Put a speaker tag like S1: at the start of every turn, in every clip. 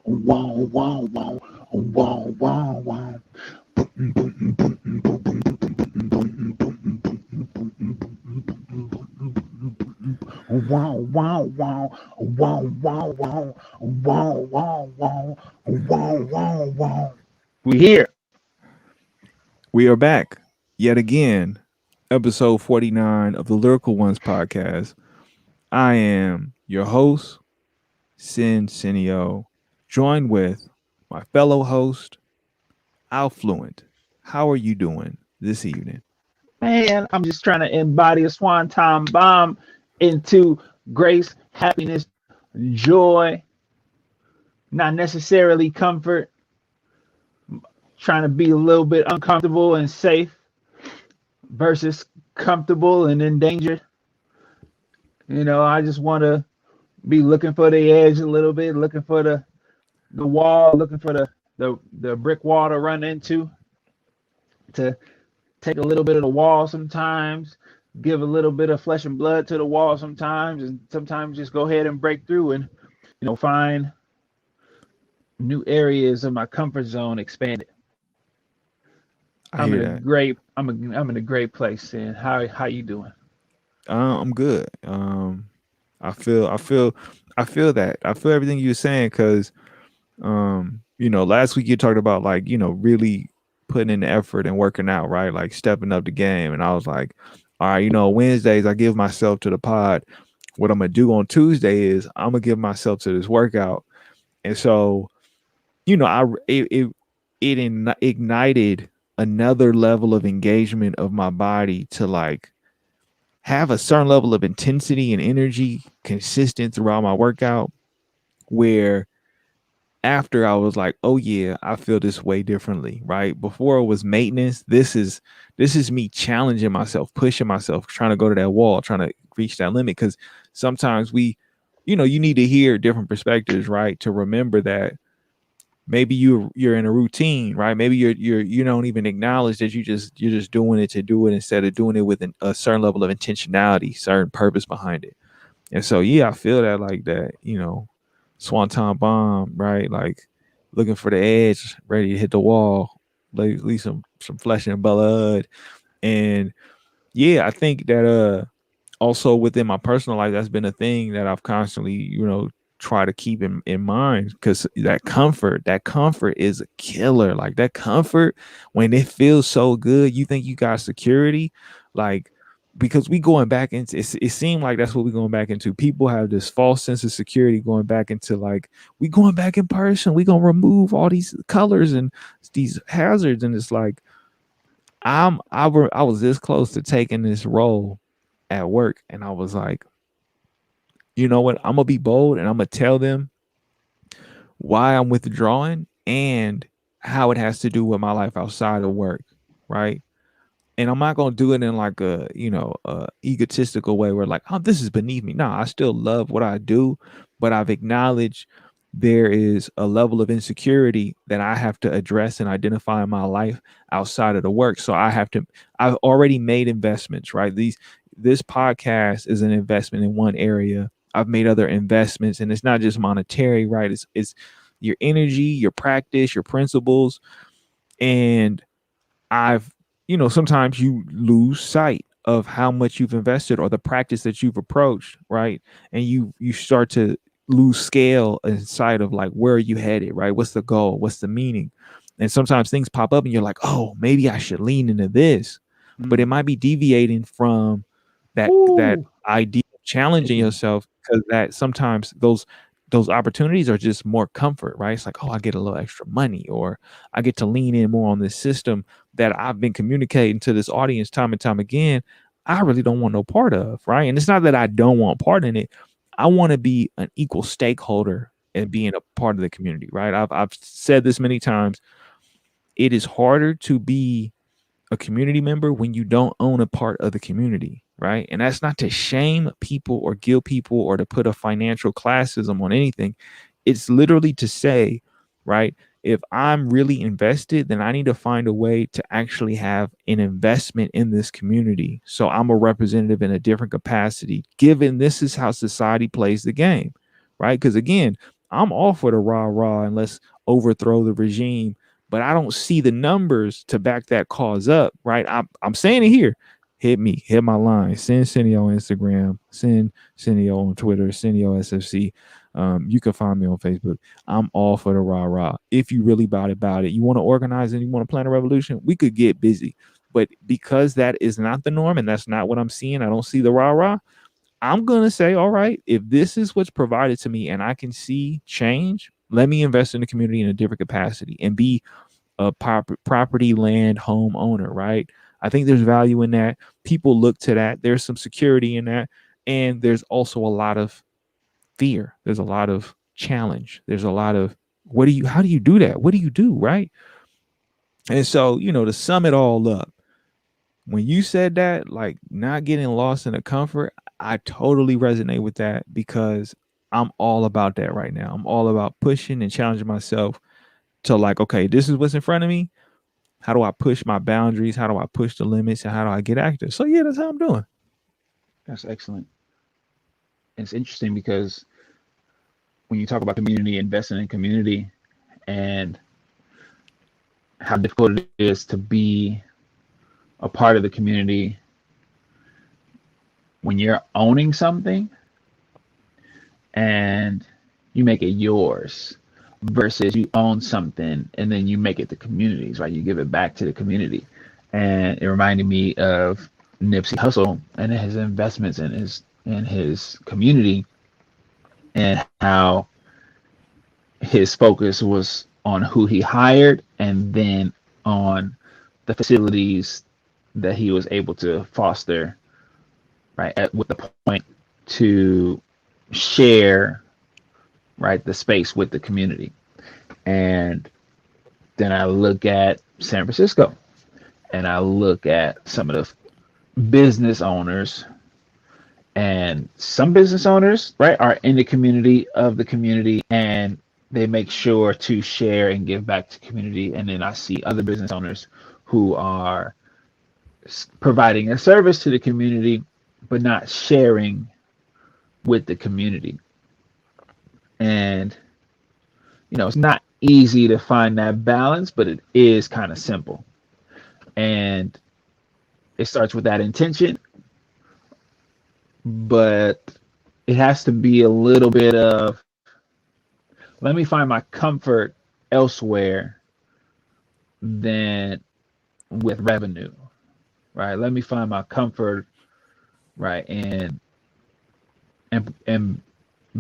S1: Wow, wow, wow, wow, wow, wow. Wow, wow, wow, wow, wow, wow, wow, wow, wow, wow, wow, wow. We here.
S2: We are back yet again, episode 49 of the Lyrical Ones podcast. I am your host, Sineo, joined with my fellow host, Alfluent. How are you doing this evening?
S1: Man, I'm just trying to embody a swanton bomb into grace, happiness, joy, not necessarily comfort, trying to be a little bit uncomfortable and safe versus comfortable and in danger. I just want to be looking for the edge a little bit, looking for the wall, looking for the brick wall to run into, to take a little bit of the wall sometimes, give a little bit of flesh and blood to the wall sometimes, and sometimes just go ahead and break through and find new areas of my comfort zone expanded.
S2: I hear that.
S1: I'm in a great place. And how you doing?
S2: I'm good. I feel, I feel, I feel that. I feel everything you're saying because, last week you talked about like, really putting in the effort and working out, right? Like stepping up the game. And I was like, all right, Wednesdays I give myself to the pod. What I'm gonna do on Tuesday is I'm gonna give myself to this workout. And so, I ignited another level of engagement of my body to like have a certain level of intensity and energy consistent throughout my workout where after I was like, oh yeah, I feel this way differently, right? Before it was maintenance. This is me challenging myself, pushing myself, trying to go to that wall, trying to reach that limit. Cause sometimes you need to hear different perspectives, right? To remember that maybe you're in a routine, right? Maybe you don't even acknowledge that you're just doing it to do it instead of doing it with a certain level of intentionality, certain purpose behind it. And so yeah, I feel that like that, swanton bomb, right? Like looking for the edge, ready to hit the wall, like leave some flesh and blood. And yeah, I think that also within my personal life, that's been a thing that I've constantly, try to keep in mind because that comfort is a killer. Like that comfort, when it feels so good, you think you got security, like because we going back into it seemed like that's what we're going back into. People have this false sense of security going back into like we going back in person. We gonna remove all these colors and these hazards, and it's like I was this close to taking this role at work, and I was like, you know what? I'm gonna be bold, and I'm gonna tell them why I'm withdrawing and how it has to do with my life outside of work, right? And I'm not gonna do it in like a egotistical way where like, oh, this is beneath me. No, I still love what I do, but I've acknowledged there is a level of insecurity that I have to address and identify in my life outside of the work. So I've already made investments, right? This podcast is an investment in one area. I've made other investments, and it's not just monetary, right? It's your energy, your practice, your principles. And I've, sometimes you lose sight of how much you've invested or the practice that you've approached, right? And you start to lose scale and sight of like where are you headed, right? What's the goal? What's the meaning? And sometimes things pop up and you're like, oh, maybe I should lean into this, but it
S1: Mm.
S2: might be deviating from that
S1: Ooh.
S2: idea of challenging yourself, because that sometimes those opportunities are just more comfort, right? It's like, oh, I get a little extra money, or I get to lean in more on this system that I've been communicating to this audience time and time again. I really don't want no part of, right? And it's not that I don't want part in it. I want to be an equal stakeholder and being a part of the community, right? I've said this many times. It is harder to be a community member when you don't own a part of the community, right? And that's not to shame people or guilt people or to put a financial classism on anything. It's literally to say, right, if I'm really invested, then I need to find a way to actually have an investment in this community. So I'm a representative in a different capacity, given this is how society plays the game, right? Because again, I'm all for the rah and let's overthrow the regime, but I don't see the numbers to back that cause up, right? I'm saying it here. Hit me, hit my line. Send Sineo on Instagram, send Sineo on Twitter, Sineo SFC. You can find me on Facebook. I'm all for the rah. If you really about it. You want to organize and you want to plan a revolution, we could get busy. But because that is not the norm and that's not what I'm seeing, I don't see the rah. I'm going to say, all right, if this is what's provided to me and I can see change, let me invest in the community in a different capacity and be a property, land, home owner, right? I think there's value in that. People look to that. There's some security in that. And there's also a lot of fear. There's a lot of challenge. There's a lot of how do you do that? What do you do, right? And so, to sum it all up, when you said that, like not getting lost in the comfort, I totally resonate with that because I'm all about that right now. I'm all about pushing and challenging myself to like, okay, this is what's in front of me. How do I push my boundaries? How do I push the limits? And how do I get active? So yeah, that's how I'm doing.
S1: That's excellent. It's interesting because when you talk about community, investing in community, and how difficult it is to be a part of the community when you're owning something and you make it yours versus you own something and then you make it the communities, right? You give it back to the community. And it reminded me of Nipsey Hussle and his investments in his community, and how his focus was on who he hired and then on the facilities that he was able to foster, right, with the point to share, right, the space with the community. And then I look at San Francisco and I look at some of the business owners, and some business owners, right, are in the community of the community and they make sure to share and give back to community. And then I see other business owners who are providing a service to the community but not sharing with the community. And it's not easy to find that balance, but it is kind of simple. And it starts with that intention, but it has to be a little bit of, let me find my comfort elsewhere than with revenue, right? Let me find my comfort, right, and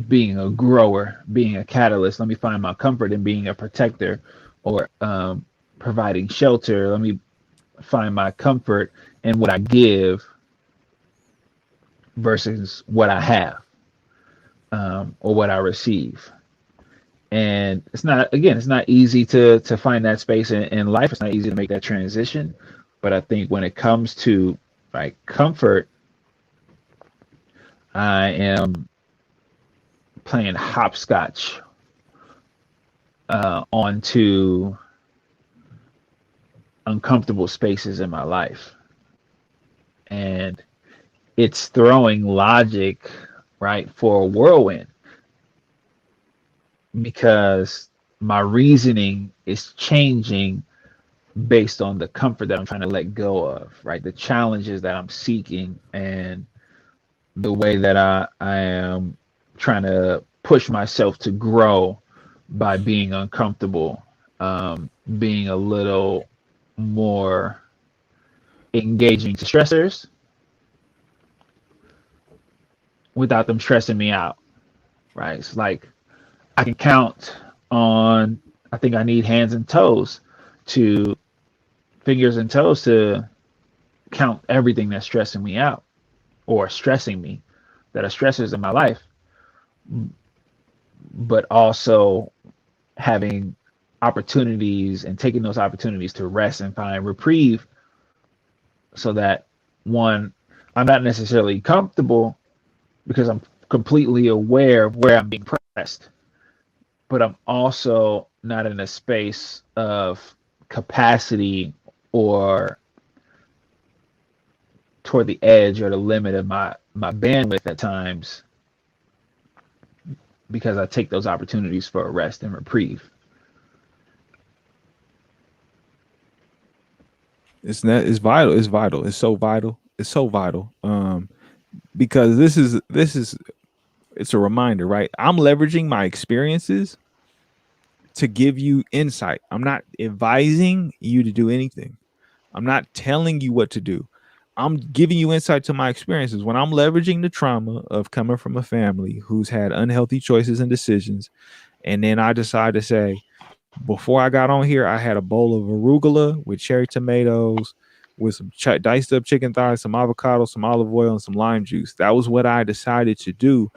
S1: being a grower, being a catalyst. Let me find my comfort in being a protector or providing shelter. Let me find my comfort in what I give versus what I have, or what I receive. And it's not easy to find that space in life. It's not easy to make that transition. But I think when it comes to like comfort, I am playing hopscotch onto uncomfortable spaces in my life. And it's throwing logic, right, for a whirlwind, because my reasoning is changing based on the comfort that I'm trying to let go of, right? The challenges that I'm seeking and the way that I am trying to push myself to grow by being uncomfortable, being a little more engaging to stressors without them stressing me out, right? It's like I can count on, I think I need fingers and toes to count everything that's stressing me out or stressing me, that are stressors in my life, but also having opportunities and taking those opportunities to rest and find reprieve, so that one, I'm not necessarily comfortable because I'm completely aware of where I'm being pressed, but I'm also not in a space of capacity or toward the edge or the limit of my bandwidth at times because I take those opportunities for a rest and reprieve.
S2: It's not. It's vital. It's vital. It's so vital. It's so vital. Because this is it's a reminder, right? I'm leveraging my experiences to give you insight. I'm not advising you to do anything. I'm not telling you what to do. I'm giving you insight to my experiences. When I'm leveraging the trauma of coming from a family who's had unhealthy choices and decisions, and then I decide to say, before I got on here, I had a bowl of arugula with cherry tomatoes, with some diced up chicken thighs, some avocado, some olive oil, and some lime juice. That was what I decided to do.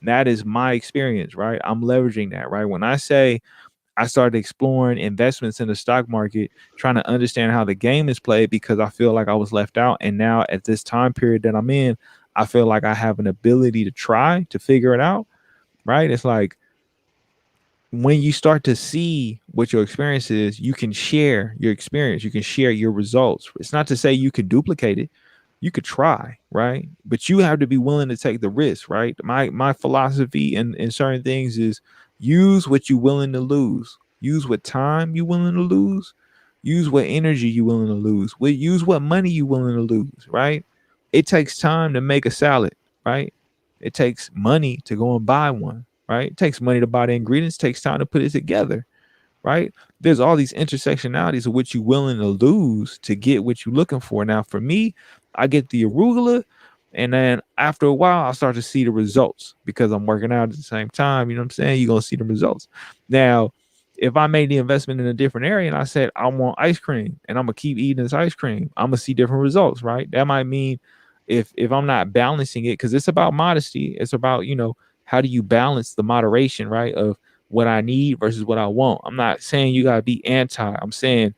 S2: That is my experience, right? I'm leveraging that, right? When I say I started exploring investments in the stock market, trying to understand how the game is played because I feel like I was left out. And now at this time period that I'm in, I feel like I have an ability to try to figure it out, right? It's like when you start to see what your experience is, you can share your experience, you can share your results. It's not to say you can duplicate it. You could try, right? But you have to be willing to take the risk, right? My philosophy in certain things is use what you're willing to lose. Use what time you're willing to lose. Use what energy you're willing to lose. Use what money you're willing to lose, right? It takes time to make a salad, right? It takes money to go and buy one, right? It takes money to buy the ingredients, it takes time to put it together, right? There's all these intersectionalities of what you're willing to lose to get what you're looking for. Now, for me, I get the arugula, and then after a while, I start to see the results because I'm working out at the same time. You know what I'm saying? You're gonna see the results. Now, if I made the investment in a different area and I said I want ice cream and I'm gonna keep eating this ice cream, I'm gonna see different results, right? That might mean if I'm not balancing it, because it's about modesty, it's about how do you balance the moderation, right, of what I need versus what I want. I'm not saying you gotta be anti. I'm saying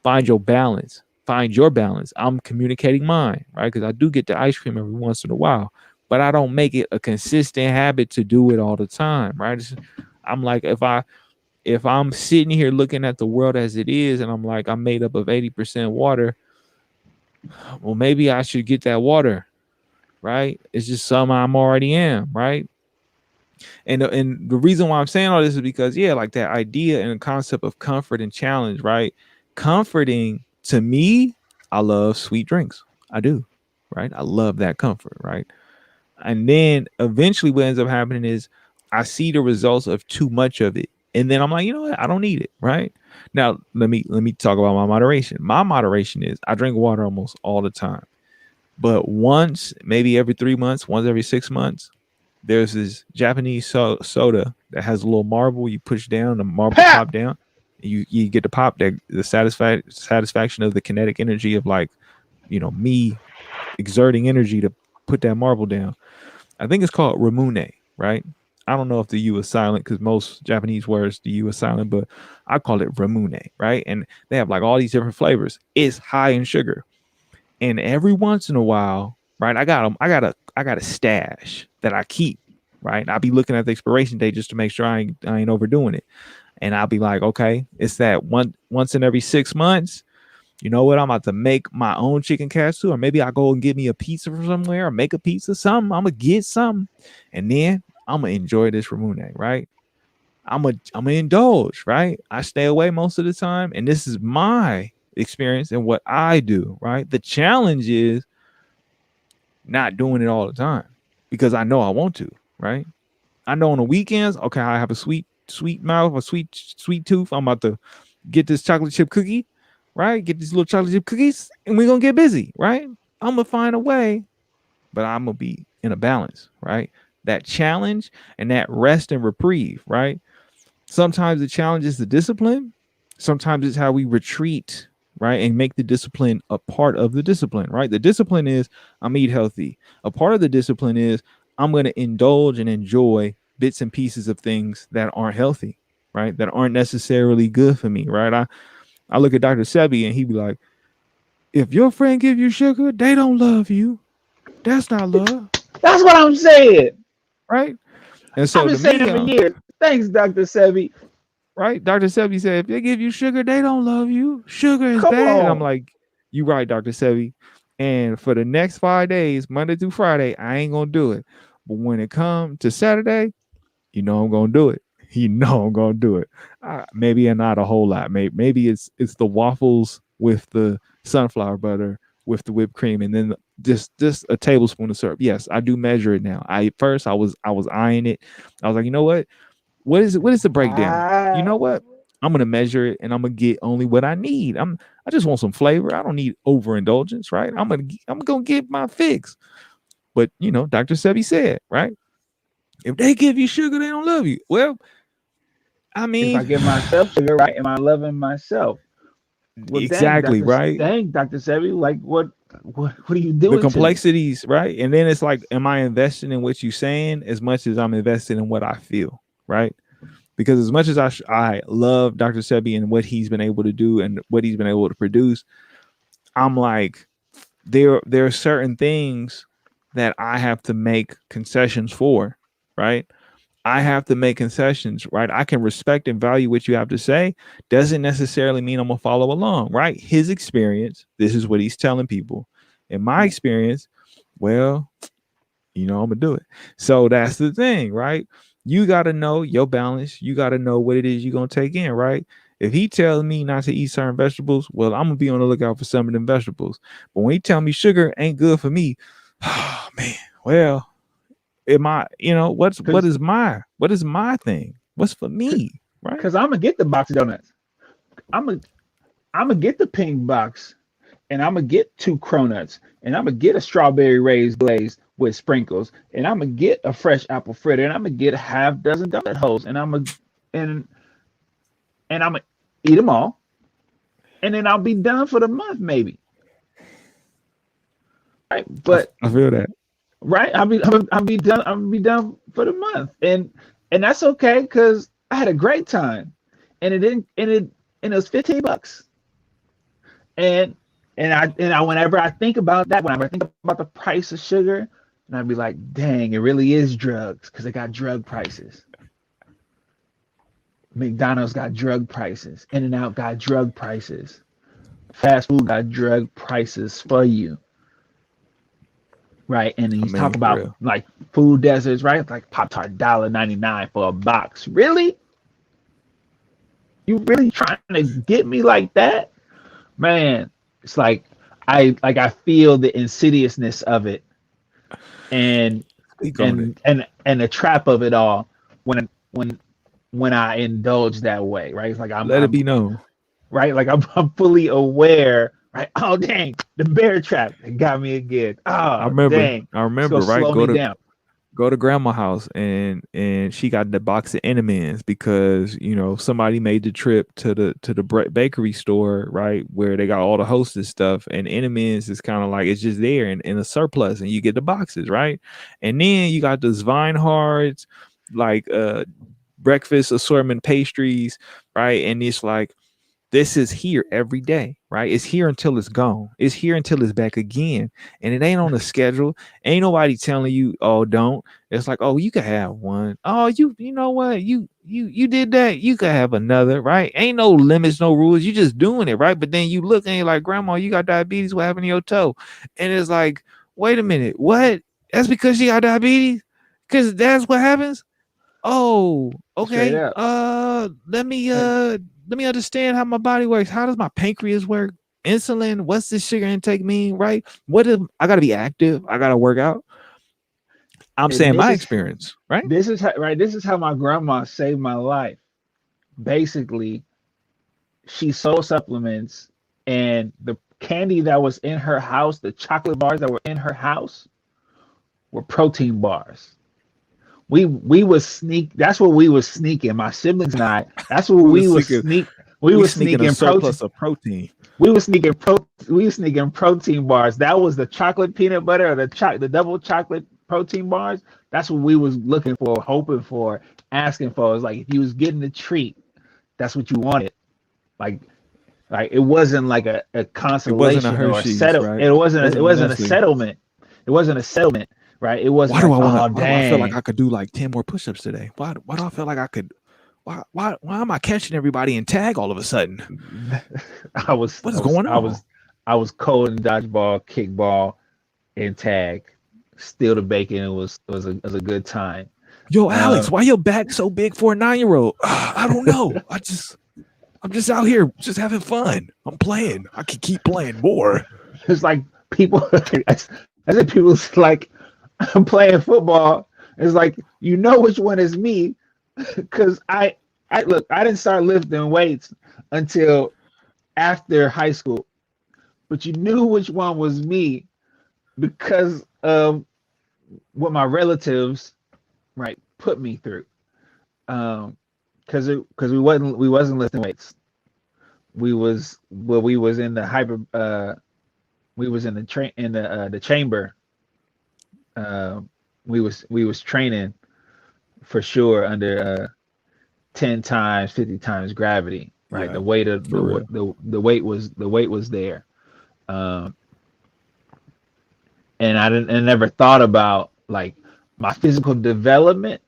S2: find your balance. Find your balance. I'm communicating mine, right? Because I do get the ice cream every once in a while, but I don't make it a consistent habit to do it all the time, right? I'm like, if I'm sitting here looking at the world as it is, and I'm like, I'm made up of 80% water, well, maybe I should get that water, right? It's just something I'm already am, right? And the reason why I'm saying all this is because like that idea and the concept of comfort and challenge, right? Comforting to me, I love sweet drinks. I do, right? I love that comfort, right? And then eventually what ends up happening is I see the results of too much of it. And then I'm like, you know what? I don't need it, right? Now let me talk about my moderation. My moderation is I drink water almost all the time. But once, maybe every 3 months, once every 6 months, there's this Japanese soda that has a little marble. You push down, the marble
S1: Pap!
S2: pop down. You get to pop that the satisfaction of the kinetic energy of like me exerting energy to put that marble down. I think it's called ramune, right? I don't know if the U is silent because most Japanese words the U is silent, but I call it ramune, right? And they have like all these different flavors. It's high in sugar, and every once in a while, right, I got a stash that I keep, right? And I'll be looking at the expiration date just to make sure I ain't overdoing it. And I'll be like, okay, it's that once in every 6 months. You know what? I'm about to make my own chicken casserole, or maybe I go and get me a pizza from somewhere, or make a pizza, something. I'm gonna get something, and then I'm gonna enjoy this ramune, right? I'm gonna indulge, right? I stay away most of the time, and this is my experience and what I do, right? The challenge is not doing it all the time because I know I want to, right? I know on the weekends, okay, I have a sweet mouth, a sweet tooth. I'm about to get this chocolate chip cookie, right? Get these little chocolate chip cookies, and we're gonna get busy, right? I'm gonna find a way, but I'm gonna be in a balance, right? That challenge and that rest and reprieve, right? Sometimes the challenge is the discipline. Sometimes it's how we retreat, right? And make the discipline a part of the discipline, right? The discipline is I'm eat healthy. A part of the discipline is I'm going to indulge and enjoy bits and pieces of things that aren't healthy, right? That aren't necessarily good for me, right? I look at Dr. Sebi and he be like, if your friend give you sugar, they don't love you. That's not love,
S1: That's what I'm saying.
S2: right? And
S1: I've
S2: so
S1: been
S2: to
S1: saying
S2: me,
S1: that for years. Thanks, Dr. Sebi.
S2: right? Dr. Sebi said, if they give you sugar, they don't love you. Sugar is
S1: Come
S2: bad. And I'm
S1: on.
S2: like, you right, Dr. Sebi. And for the next 5 days, Monday through Friday, I ain't gonna do it. But when it comes to Saturday, You know I'm gonna do it. You know I'm gonna do it. Maybe not a whole lot. Maybe it's the waffles with the sunflower butter with the whipped cream, and then just a tablespoon of syrup. Yes, I do measure it now. I was eyeing it. I was like, you know what? What is the breakdown? You know
S1: Wow.
S2: what? I'm gonna measure it, and I'm gonna get only what I need. I just want some flavor. I don't need overindulgence, right? I'm gonna get my fix. But Dr. Sebi said, right? If they give you sugar, they don't love you. Well, I
S1: If I
S2: mean,
S1: give myself sugar, right, am I loving myself? Well,
S2: exactly, right?
S1: Dr. Sebi, like what are you
S2: The
S1: doing to me?
S2: complexities, right? And then it's like, am I investing in what you're saying as much as I'm invested in what I feel, right? Because as much as I love Dr. Sebi and what he's been able to do and what he's been able to produce, I'm like, there are certain things that I have to make concessions for, right? I have to make concessions, right? I can respect and value what you have to say. Doesn't necessarily mean I'm gonna follow along, right? His experience, this is what he's telling people. In my experience, well, I'm gonna do it. So that's the thing, right? You gotta know your balance. You gotta know what it is you're gonna take in, right? If he tells me not to eat certain vegetables, well, I'm gonna be on the lookout for some of them vegetables. But when he tell me sugar ain't good for me, oh man, well, am I,
S1: Because
S2: what is my thing? What's for me, right?
S1: because I'm gonna get the box of donuts. I'm gonna get the pink box, and I'm gonna get two cronuts, and I'm gonna get a strawberry raised glaze with sprinkles, and I'm gonna get a fresh apple fritter, and I'm gonna get a half dozen donut holes, and and I'm gonna eat them all, and then I'll be done for the month, maybe. Right,
S2: I,
S1: but
S2: I feel that.
S1: right, I'll be done for the month, and that's okay because I had a great time, and it didn't, and it was $15, and and I whenever I think about that, whenever I think about the price of sugar, and I'd be like, dang, it really is drugs because they got drug prices. McDonald's got drug prices. In-N-Out got drug prices. Fast food got drug prices for you, right? And then
S2: I
S1: you talk
S2: mean, for
S1: about
S2: real.
S1: like food deserts, right? Like Pop Tart $1.99 for a box. Really? You really trying to get me like that? Man, it's like I feel the insidiousness of it, and
S2: Speak on it.
S1: and the trap of it all when when when I indulge that way, right? It's like
S2: Let it be known.
S1: right, like I'm fully aware, right? Oh dang, the bear trap that got me again.
S2: I
S1: Oh
S2: remember.
S1: dang,
S2: I
S1: it's gonna
S2: remember. Right.
S1: slow me down.
S2: Go to grandma's house, and she got the box of M&Ms because somebody made the trip to the bakery store, right, where they got all the hostess stuff, and M&Ms is kind of like it's just there in a surplus, and you get the boxes, right, and then you got the Svinehards, like breakfast assortment pastries, right, and it's like this is here every day, right? It's here until it's gone. It's here until it's back again. And it ain't on the schedule. Ain't nobody telling you, oh, don't. It's like, oh, you can have one. Oh, you know what? You did that. You could have another, right? Ain't no limits, no rules. You just doing it, right? But then you look and you're like, grandma, you got diabetes. What happened to your toe? And it's like, wait a minute, what? That's because she got diabetes? Because that's what happens? Oh,
S1: Straight
S2: okay.
S1: up.
S2: Let me understand how my body works. How does my pancreas work? Insulin, what's this sugar intake mean, right? What if I gotta be active? I gotta work out. I'm
S1: And
S2: saying my experience, right?
S1: this is how, right. This is how my grandma saved my life. Basically, she sold supplements, and the candy that was in her house, the chocolate bars that were in her house, were protein bars. We was sneak. That's what we was sneaking. My siblings and I. That's what
S2: We were
S1: we was
S2: sneaking
S1: sneak. We
S2: we
S1: was
S2: sneaking a
S1: sneaking protein.
S2: surplus of protein.
S1: We was sneaking We was sneaking protein bars. That was the chocolate peanut butter or the double chocolate protein bars. That's what we was looking for, hoping for, asking for. It was like if you was getting the treat, that's what you wanted. Like it wasn't like a
S2: It wasn't a
S1: consolation or a
S2: Hershey's,
S1: settle.
S2: right?
S1: It wasn't.
S2: Wasn't
S1: It
S2: a
S1: wasn't a
S2: Nestle.
S1: settlement. It wasn't a settlement, right? It wasn't
S2: Why do
S1: like,
S2: I want to?
S1: oh
S2: Why do I feel like
S1: dang,
S2: I could do like 10 more push-ups today? Why do I feel like I could? Why am I catching everybody in tag all of a sudden?
S1: I was
S2: What
S1: I
S2: is
S1: was
S2: going
S1: I
S2: on?
S1: was I was cold in dodgeball, kickball, and tag. Still the bacon. It was a good time.
S2: Yo, Alex,
S1: Um,
S2: why your back so big for a 9-year-old? I don't know. I'm just out here just having fun. I'm playing. I can keep playing more.
S1: it's like people. I said people's like I'm playing football. It's like you know which one is me because I look. I didn't start lifting weights until after high school, but you knew which one was me because of what my relatives right put me through. Because we wasn't lifting weights. We was in the hyper we was in the train in the chamber. Uh, we was training for sure under 10 times, 50 times gravity. Right,
S2: Yeah,
S1: the weight of
S2: for real.
S1: the weight was there. Um, and I never thought about like my physical development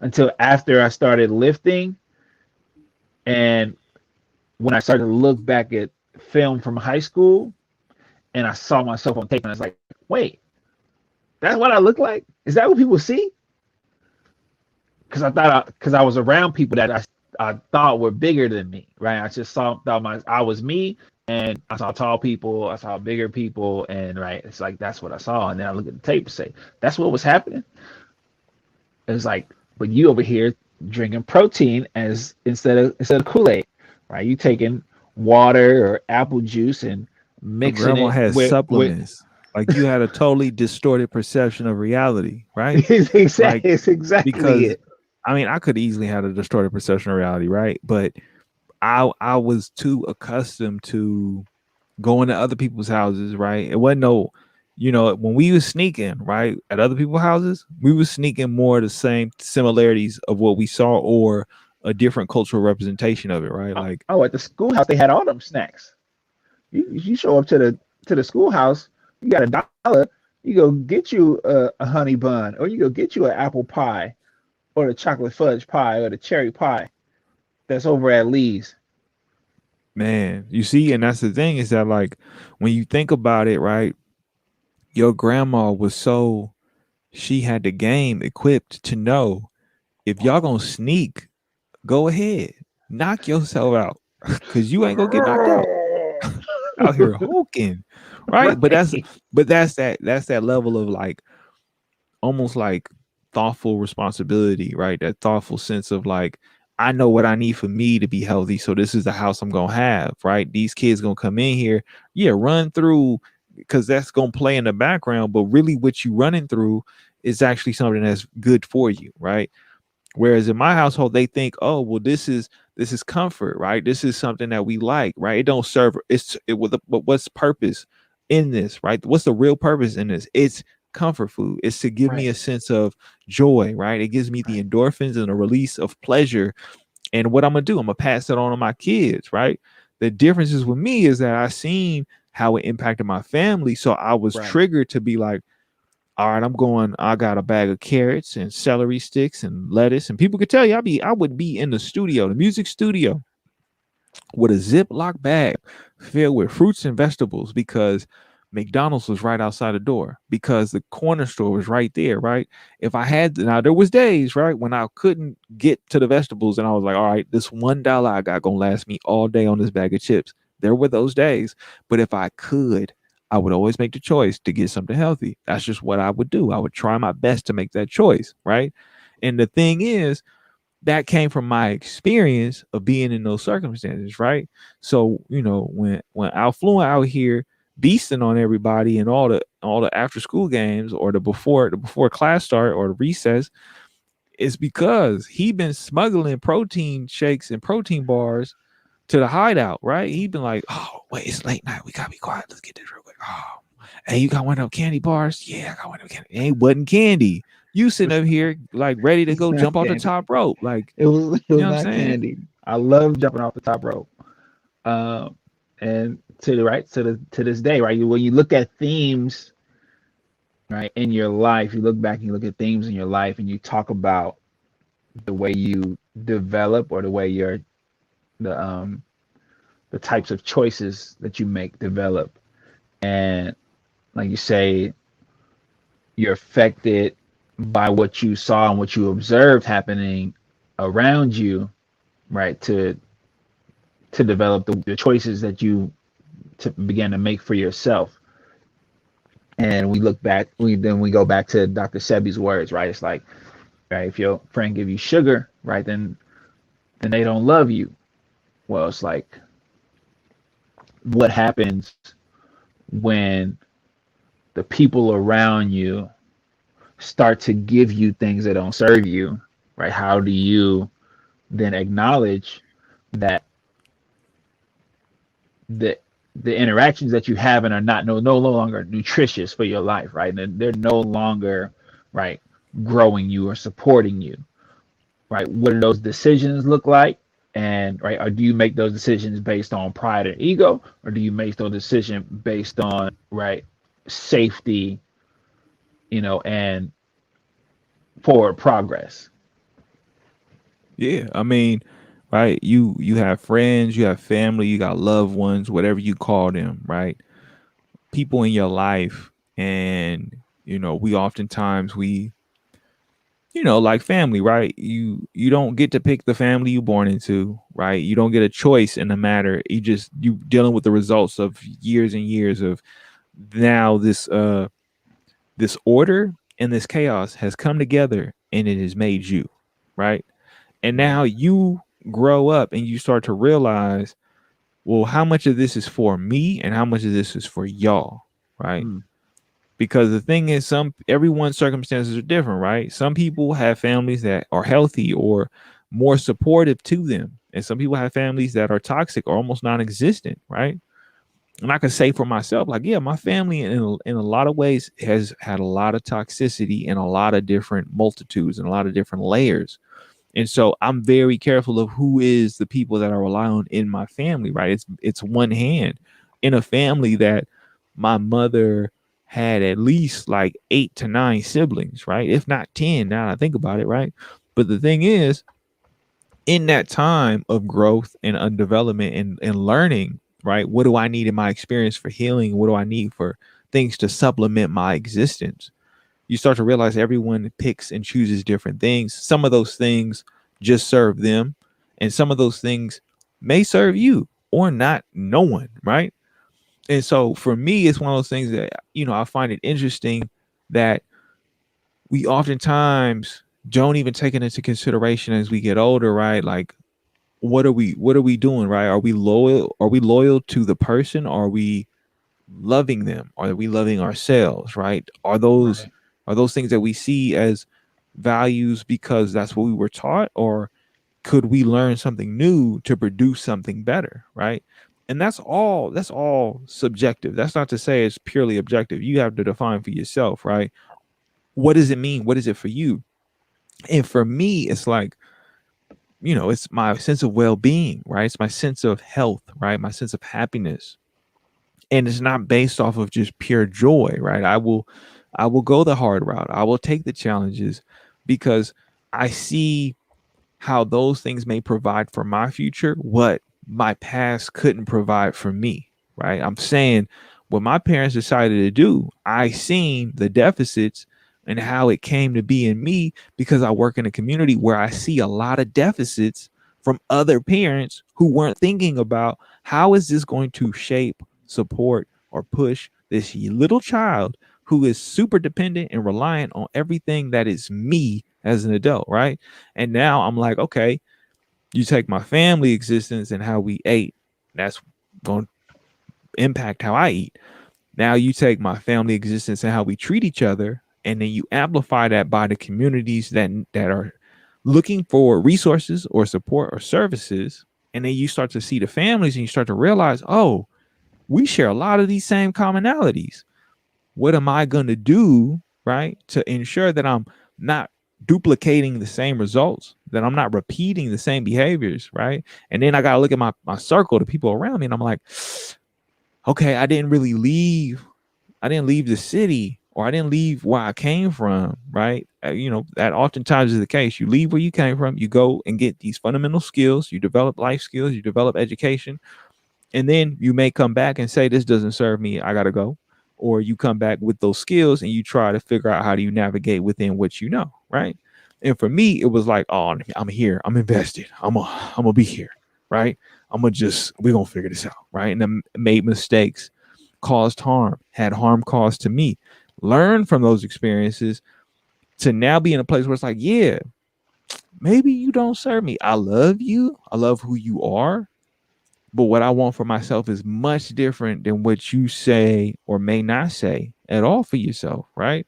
S1: until after I started lifting, and when I started to look back at film from high school, and I saw myself on tape, and I was like, wait, that's what I look like? Is that what people see? Because I was around people that I thought were bigger than me, right? I just thought I was me, and I saw tall people, I saw bigger people, and right, it's like that's what I saw. And then I look at the tape and say, that's what was happening. It's like, but you over here drinking protein as instead of Kool-Aid, right? You taking water or apple juice and
S2: Your
S1: mixing
S2: grandma
S1: it
S2: had
S1: with
S2: supplements. Like you had a totally distorted perception of reality, right? Like
S1: it's exactly
S2: because
S1: it.
S2: I mean, I could easily have a distorted perception of reality, right? But I was too accustomed to going to other people's houses, right? It wasn't no, when we was sneaking, right, at other people's houses, we was sneaking more the same similarities of what we saw or a different cultural representation of it, right? Like,
S1: Oh, at the schoolhouse they had all them snacks. You show up to the schoolhouse, you got $1, you go get you a honey bun, or you go get you an apple pie, or the chocolate fudge pie, or the cherry pie that's over at Lee's.
S2: man, you see, and that's the thing is that like when you think about it, right, your grandma was so she had the game equipped to know if y'all gonna sneak, go ahead, knock yourself out, cause you ain't gonna get knocked out out here hulking, right? But that's
S1: Right,
S2: that's that level of like almost like thoughtful responsibility, right? That thoughtful sense of like, I know what I need for me to be healthy. So this is the house I'm gonna have, right? These kids gonna come in here, yeah, run through because that's gonna play in the background, but really what you running through is actually something that's good for you, right? Whereas in my household, they think, oh, well, this is comfort, right? This is something that we like, right? It don't serve but what's purpose in this, right? What's the real purpose in this? It's comfort food. It's to give me
S1: right,
S2: a sense of joy, right? It gives me the
S1: right,
S2: endorphins and a release of pleasure. And what I'm gonna do, I'm gonna pass it on to my kids, right? The differences with me is that I seen how it impacted my family. So I was
S1: right.
S2: triggered to be like, all right, I got a bag of carrots and celery sticks and lettuce. And people could tell you I would be in the studio, the music studio, with a Ziploc bag filled with fruits and vegetables because McDonald's was right outside the door, because the corner store was right there, right? If I had now there was days, right, when I couldn't get to the vegetables and I was like, all right, this $1 I got gonna last me all day on this bag of chips. There were those days. But if I could, I would always make the choice to get something healthy. That's just what I would do. I would try my best to make that choice, right? And the thing is, that came from my experience of being in those circumstances, right? So, when Alfluent out here beasting on everybody and all the after school games or the before class start or the recess, it's because he been smuggling protein shakes and protein bars to the hideout, right? He been like, oh wait, it's late night, we gotta be quiet, let's get this real quick. Oh, hey, you got one of them candy bars? Yeah, I got one of them candy. It ain't wasn't candy. You sitting up here like ready to
S1: It's
S2: go
S1: not
S2: jump off the
S1: candy.
S2: top rope, like,
S1: It
S2: you
S1: was
S2: know what I'm
S1: not
S2: saying?
S1: candy. I love jumping off the top rope. Um, and to the right to this day, right? When you look at themes, right, in your life, you look back and you look at themes in your life, and you talk about the way you develop or the way the um the types of choices that you make develop, and like you say, you're affected. by what you saw and what you observed happening around you, right? To develop the choices that you began to make for yourself. And we look back, we go back to Dr. Sebi's words, right? It's like, right, if your friend give you sugar, right, then they don't love you. Well, it's like, what happens when the people around you start to give you things that don't serve you, right? How do you then acknowledge that the the interactions that you have and are not no longer nutritious for your life, right? And they're no longer, right, growing you or supporting you, right? What do those decisions look like? And right, or do you make those decisions based on pride and ego, or do you make those decisions based on, right, safety, and forward progress?
S2: Yeah, I mean, right? You have friends, you have family, you got loved ones, whatever you call them, right? People in your life, and we oftentimes we like family, right? You don't get to pick the family you born into, right? You don't get a choice in the matter. You dealing with the results of years and years of now this order and this chaos has come together and it has made you, right? And now you grow up and you start to realize, well, how much of this is for me and how much of this is for y'all, right?
S1: Mm,
S2: Because the thing is, everyone's circumstances are different, right? Some people have families that are healthy or more supportive to them, and some people have families that are toxic or almost non-existent, right? And I can say for myself, like, yeah, my family in a lot of ways has had a lot of toxicity and a lot of different multitudes and a lot of different layers. And so I'm very careful of who is the people that I rely on in my family, right? It's one hand in a family that my mother had at least like 8 to 9 siblings, right? If not 10, now that I think about it, right? But the thing is, in that time of growth and development and learning, right? What do I need in my experience for healing? What do I need for things to supplement my existence? You start to realize everyone picks and chooses different things. Some of those things just serve them, and some of those things may serve you or not, no one, right? And so for me, it's one of those things that, I find it interesting that we oftentimes don't even take it into consideration as we get older, right? Like, what are we doing, right? Are we loyal to the person? Are we loving them? Are we loving ourselves, right?
S1: right.
S2: Are those things that we see as values because that's what we were taught, or could we learn something new to produce something better, right? And that's all subjective. That's not to say it's purely objective. You have to define for yourself, right? What does it mean? What is it for you? And for me, it's like, it's my sense of well-being, right? It's my sense of health, right? My sense of happiness. And it's not based off of just pure joy, right? I will go the hard route. I will take the challenges because I see how those things may provide for my future what my past couldn't provide for me, right? I'm saying what my parents decided to do, I seen the deficits and how it came to be in me because I work in a community where I see a lot of deficits from other parents who weren't thinking about how is this going to shape, support, or push this little child who is super dependent and reliant on everything that is me as an adult, right? And now I'm like, okay, you take my family existence and how we ate, that's going to impact how I eat. Now you take my family existence and how we treat each other, and then you amplify that by the communities that are looking for resources or support or services. And then you start to see the families and you start to realize, oh, we share a lot of these same commonalities. What am I going to do, right, to ensure that I'm not duplicating the same results, that I'm not repeating the same behaviors, right? And then I got to look at my circle, the people around me, and I'm like, okay, I didn't leave the city, or I didn't leave where I came from, right? That oftentimes is the case. You leave where you came from, you go and get these fundamental skills, you develop life skills, you develop education, and then you may come back and say, this doesn't serve me, I got to go. or you come back with those skills and you try to figure out how do you navigate within what you know, right? And for me, it was like, oh, I'm here, I'm invested, I'm gonna be here, right? We're gonna figure this out, right? And I made mistakes, caused harm, had harm caused to me. Learn from those experiences to now be in a place where it's like, yeah, maybe you don't serve me. I love you. I love who you are. But what I want for myself is much different than what you say or may not say at all for yourself, right?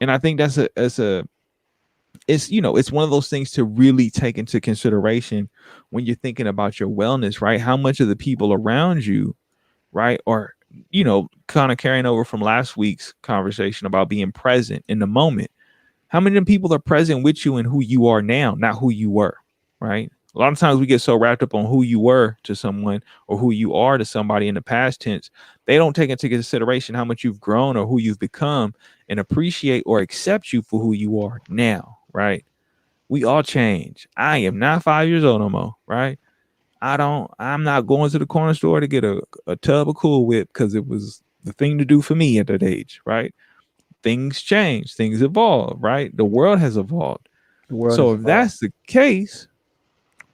S2: And I think it's it's one of those things to really take into consideration when you're thinking about your wellness, right? How much of the people around you, right, or kind of carrying over from last week's conversation about being present in the moment. How many of them people are present with you and who you are now, not who you were, right? A lot of times we get so wrapped up on who you were to someone or who you are to somebody in the past tense, they don't take into consideration how much you've grown or who you've become and appreciate or accept you for who you are now, right? We all change. I am not 5 years old no more, right? I'm not going to the corner store to get a tub of Cool Whip because it was the thing to do for me at that age, right? Things change, things evolve, right? The world has evolved.
S1: The world
S2: So
S1: is
S2: if
S1: evolved.
S2: that's the case,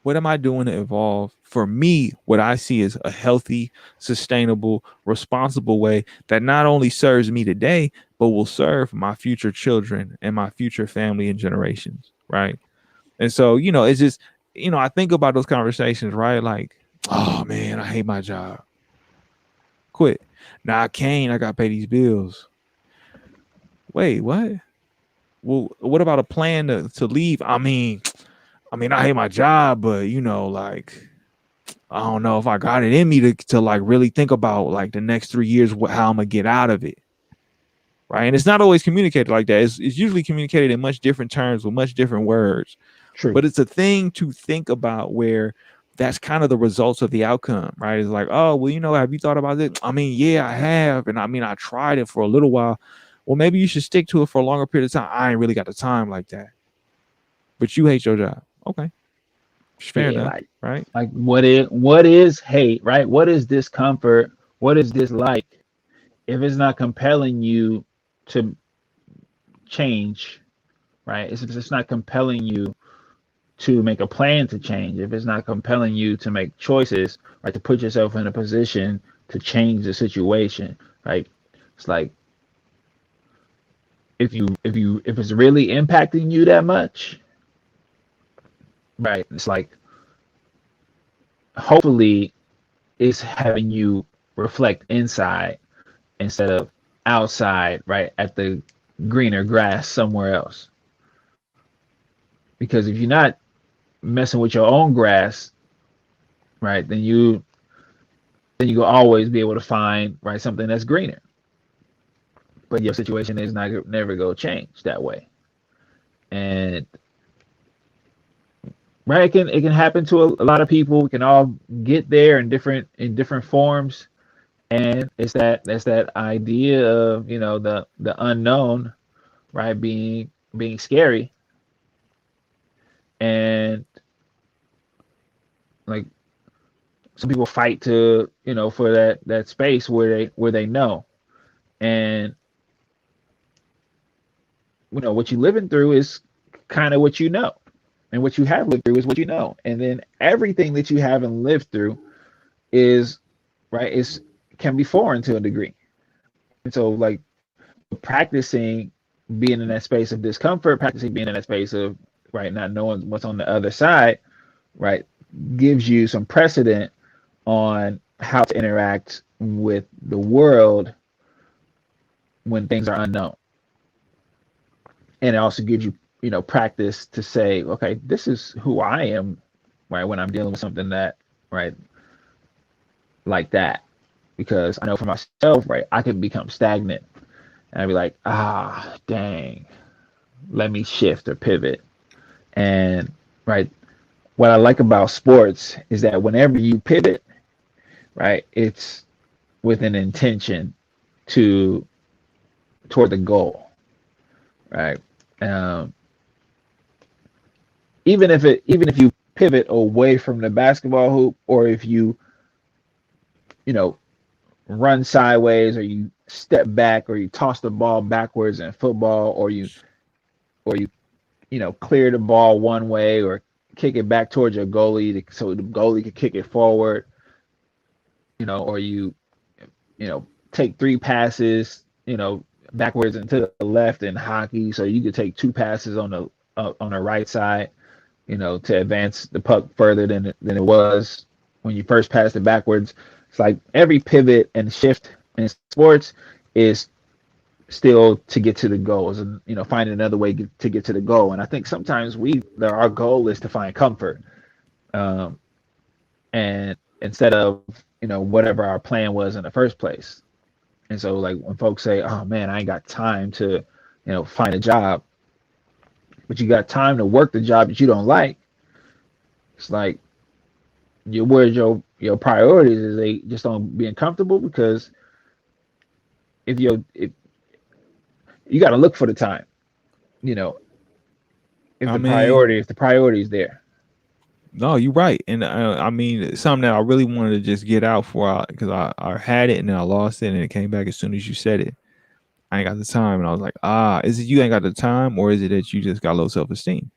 S2: what am I doing to evolve? For me, what I see is a healthy, sustainable, responsible way that not only serves me today, but will serve my future children and my future family and generations, right? And so, it's just, I think about those conversations, right? Like, oh man, I hate my job. Quit. Nah, I can't. I got to pay these bills. Wait, what? Well, what about a plan to leave? I mean, I hate my job, but like, I don't know if I got it in me to like really think about like the next 3 years, how I'm gonna get out of it. Right. And it's not always communicated like that. It's usually communicated in much different terms with much different words.
S1: True.
S2: But it's a thing to think about where that's kind of the results of the outcome, right? It's like, oh, well, have you thought about it? I mean, yeah, I have. And I mean, I tried it for a little while. Well, maybe you should stick to it for a longer period of time. I ain't really got the time like that. But you hate your job. Okay. Fair
S1: Yeah,
S2: enough. Right.
S1: like what is hate, right? What is discomfort? What is dislike? If it's not compelling you to change, right? If it's not compelling you to make a plan to change, if it's not compelling you to make choices, right, to put yourself in a position to change the situation, right? It's like if it's really impacting you that much, right? It's like hopefully it's having you reflect inside instead of outside, right, at the greener grass somewhere else. Because if you're not messing with your own grass, right, then you will always be able to find right something that's greener. But your situation is not never go change that way. And right, it can happen to a lot of people. We can all get there in different forms. And that's that idea of the unknown, right, being scary. And like some people fight to for that space where they know. And what you're living through is kind of what you know, and what you have lived through is what you know. And then everything that you haven't lived through is right is can be foreign to a degree. And so like practicing being in that space of discomfort, practicing being in that space of right not knowing what's on the other side, right, gives you some precedent on how to interact with the world when things are unknown. And it also gives you practice to say, okay, this is who I am, right, when I'm dealing with something that right like that. Because I know for myself, right, I could become stagnant and I'd be like, dang, let me shift or pivot. And right, what I like about sports is that whenever you pivot, right, it's with an intention to toward the goal, right? Um, even if you pivot away from the basketball hoop, or if you you know run sideways, or you step back, or you toss the ball backwards in football, or you clear the ball one way, or kick it back towards your goalie so the goalie can kick it forward, or take three passes, backwards and to the left in hockey, so you could take two passes on the right side, to advance the puck further than it was when you first passed it backwards. It's like every pivot and shift in sports is still to get to the goals, and find another way to get to the goal. And I think sometimes our goal is to find comfort, um, and instead of whatever our plan was in the first place. And so, like, when folks say, "Oh man, I ain't got time to find a job," but you got time to work the job that you don't like, it's like, where's your priorities? Is they just on being comfortable? Because if you got to look for the time, you know
S2: I mean,
S1: if the priority is there.
S2: no, you're right. And I mean, it's something that I really wanted to just get out for because I had it and then I lost it and it came back as soon as you said it. I ain't got the time. And I was like, is it you ain't got the time or is it that you just got low self esteem?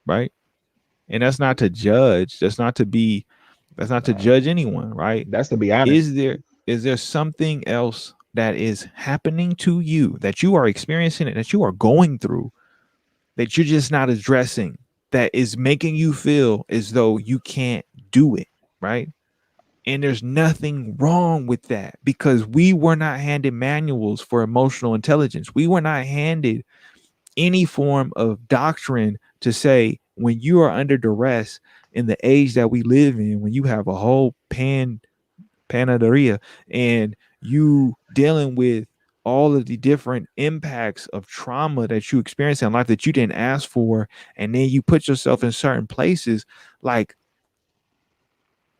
S2: Right. And that's not to judge. That's not to judge anyone. Right.
S1: That's to be honest.
S2: Is there something else that is happening to you that you are experiencing it, that you are going through, that you're just not addressing, that is making you feel as though you can't do it, right? And there's nothing wrong with that because we were not handed manuals for emotional intelligence. We were not handed any form of doctrine to say when you are under duress in the age that we live in, when you have a whole panaderia and you dealing with all of the different impacts of trauma that you experience in life that you didn't ask for, and then you put yourself in certain places, like,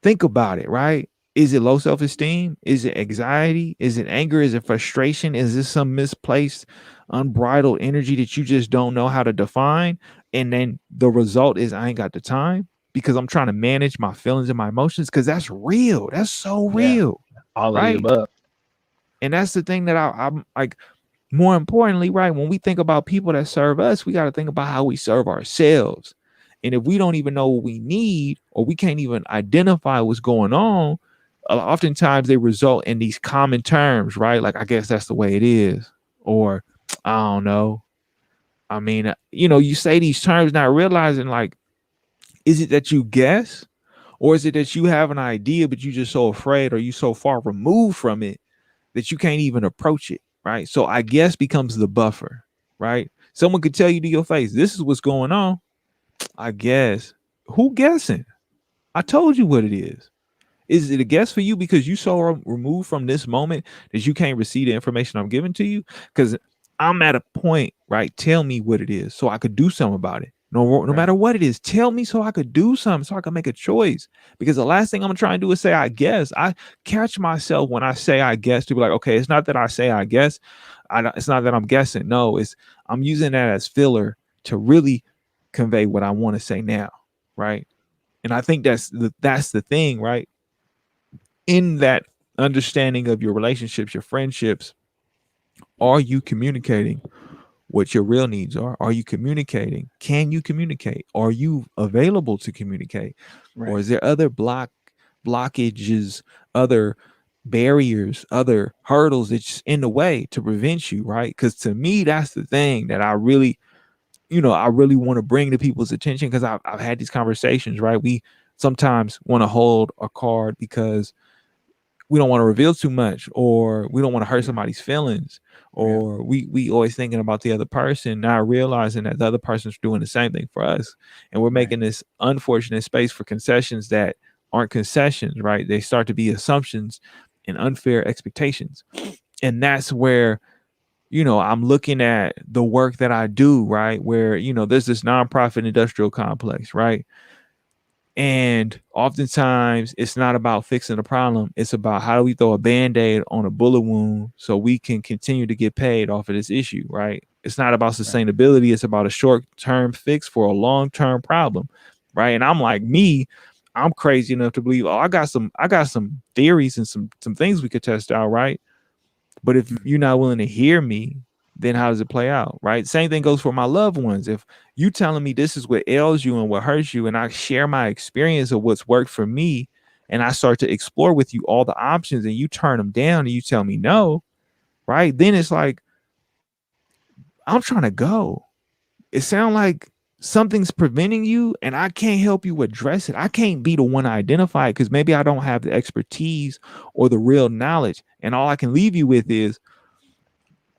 S2: think about it, right? Is it low self-esteem? Is it anxiety? Is it anger? Is it frustration? Is this some misplaced unbridled energy that you just don't know how to define? And then the result is I ain't got the time because I'm trying to manage my feelings and my emotions, because that's real. That's so
S1: Yeah,
S2: real,
S1: all of the
S2: right?
S1: above.
S2: And that's the thing that I'm like, more importantly, right? When we think about people that serve us, we got to think about how we serve ourselves. And if we don't even know what we need, or we can't even identify what's going on, oftentimes they result in these common terms, right? Like, I guess that's the way it is. Or, I don't know. I mean, you say these terms not realizing, like, is it that you guess? Or is it that you have an idea, but you just so afraid, or you so far removed from it that you can't even approach it, right? So I guess becomes the buffer, right? Someone could tell you to your face, this is what's going on. I guess. Who guessing? I told you what it is. Is it a guess for you because you so removed from this moment that you can't receive the information I'm giving to you? Because I'm at a point, right? Tell me what it is so I could do something about it. No
S1: Right.
S2: matter what it is, tell me so I could do something, so I can make a choice. Because the last thing I'm trying to do is say, I guess. I catch myself when I say I guess to be like, okay, it's not that I say I guess. It's not that I'm guessing. No, I'm using that as filler to really convey what I want to say now, right? And I think that's the thing, right? In that understanding of your relationships, your friendships, are you communicating what your real needs are? Are you communicating? Can you communicate? Are you available to communicate? Or
S1: Right.
S2: is there other blockages, other barriers, other hurdles that's in the way to prevent you, right? Because to me, that's the thing that I really want to bring to people's attention, because I've had these conversations, right? We sometimes want to hold a card because we don't want to reveal too much, or we don't want to hurt
S1: Yeah.
S2: somebody's feelings,
S1: Yeah.
S2: or we always thinking about the other person, not realizing that the other person's doing the same thing for us, and we're
S1: Right.
S2: making this unfortunate space for concessions that aren't concessions, right? They start to be assumptions and unfair expectations. And that's where I'm looking at the work that I do, right? Where there's this nonprofit industrial complex, right? And oftentimes it's not about fixing the problem. It's about how do we throw a band-aid on a bullet wound so we can continue to get paid off of this issue, right? It's not about
S1: Right.
S2: sustainability. It's about a short-term fix for a long-term problem, right? And I'm like, I'm crazy enough to believe, I got some theories and some things we could test out, right? But if you're not willing to hear me, then how does it play out, right? Same thing goes for my loved ones. If you telling me this is what ails you and what hurts you, and I share my experience of what's worked for me, and I start to explore with you all the options, and you turn them down and you tell me no, right? Then it's like, I'm trying to go. It sounds like something's preventing you, and I can't help you address it. I can't be the one to identify it because maybe I don't have the expertise or the real knowledge. And all I can leave you with is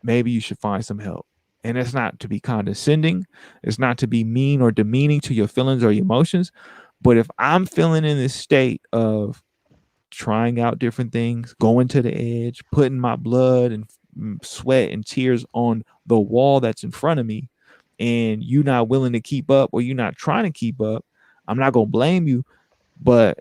S2: maybe you should find some help. And it's not to be condescending, it's not to be mean or demeaning to your feelings or your emotions. But if I'm feeling in this state of trying out different things, going to the edge, putting my blood and sweat and tears on the wall that's in front of me, and you're not willing to keep up or you're not trying to keep up, I'm not going to blame you, but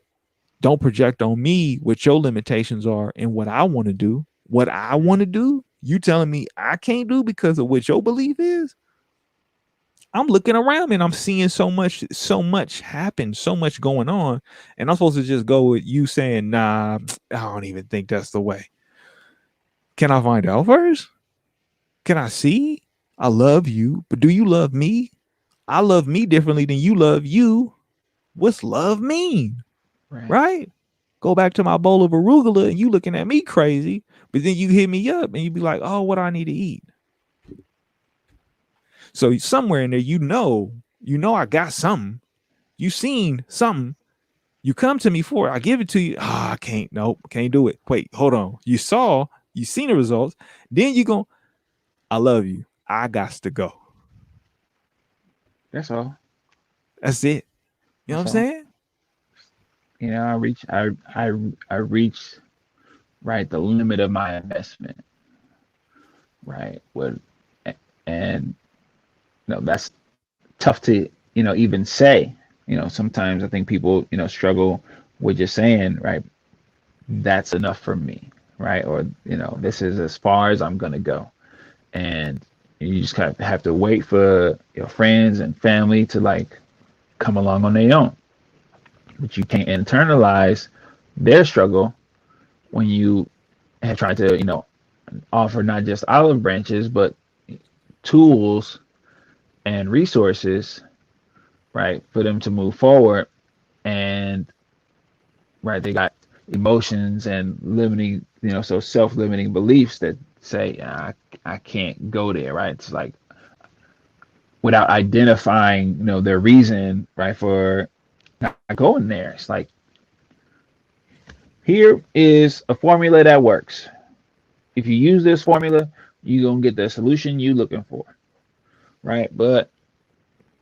S2: don't project on me what your limitations are and what I want to do. What I want to do, you telling me I can't do because of what your belief is. I'm looking around and I'm seeing so much happen, so much going on. And I'm supposed to just go with you saying, nah, I don't even think that's the way. Can I find out first? Can I see? I love you, but do you love me? I love me differently than you love you. What's love mean? Right? Go back to my bowl of arugula and you looking at me crazy, but then you hit me up and you be like, oh, what do I need to eat? So somewhere in there, I got something. You seen something. You come to me for it. I give it to you. I can't. Nope, can't do it. Wait, hold on. You seen the results. Then you go, I love you. I got to go.
S1: That's all.
S2: That's it. You know
S1: That's
S2: what I'm
S1: all.
S2: saying?
S1: I reach right the limit of my investment. Right. And that's tough to, even say. Sometimes I think people, struggle with just saying, right, that's enough for me, right? Or, this is as far as I'm gonna go. And you just kind of have to wait for your friends and family to like come along on their own. But you can't internalize their struggle when you have tried to, offer not just olive branches, but tools and resources, right, for them to move forward. And right, they got emotions and limiting, so self-limiting beliefs that say, I can't go there, right? It's like without identifying, their reason, right, for not going there. It's like, here is a formula that works. If you use this formula, you're gonna get the solution you're looking for, right? But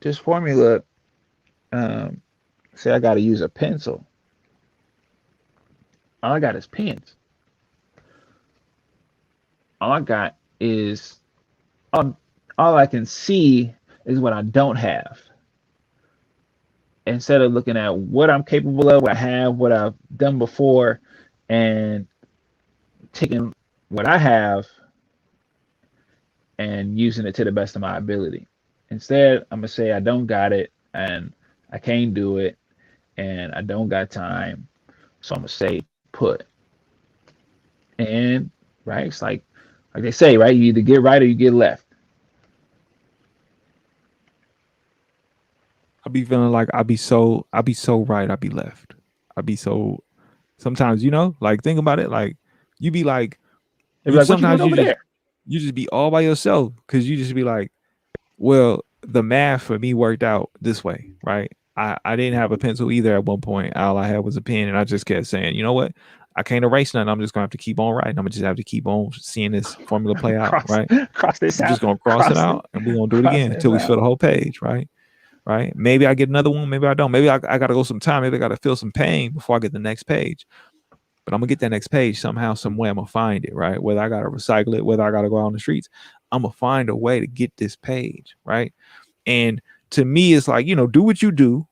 S1: this formula, um, say I got to use a pencil. All I got is pens. All I got is all, all I can see is what I don't have. Instead of looking at what I'm capable of, what I have, what I've done before, and taking what I have and using it to the best of my ability. Instead, I'm gonna say I don't got it and I can't do it and I don't got time. So I'm gonna say put. And right, it's like they say, right? You either get right or you get left.
S2: I be feeling like I be so right, I be left. I be so sometimes, like think about it, like you be like
S1: They'd be
S2: you
S1: like, "What you doing
S2: sometimes
S1: over there?"
S2: you just be all by yourself because you just be like, well, the math for me worked out this way, right? I didn't have a pencil either at one point. All I had was a pen, and I just kept saying, you know what? I can't erase nothing. I'm just gonna have to keep on writing. I'm gonna just have to keep on seeing this formula play out,
S1: cross,
S2: right?
S1: cross this
S2: I'm just
S1: out,
S2: gonna cross it
S1: cross it,
S2: out, and we're gonna do it
S1: cross
S2: again
S1: this
S2: until we fill
S1: out.
S2: the whole page, right? Right? Maybe I get another one, maybe I don't. Maybe I gotta go some time. Maybe I gotta feel some pain before I get the next page. But I'm gonna get that next page somehow, some way. I'm gonna find it, right? Whether I gotta recycle it, whether I gotta go out on the streets, I'm gonna find a way to get this page, right? And to me, it's like, do what you do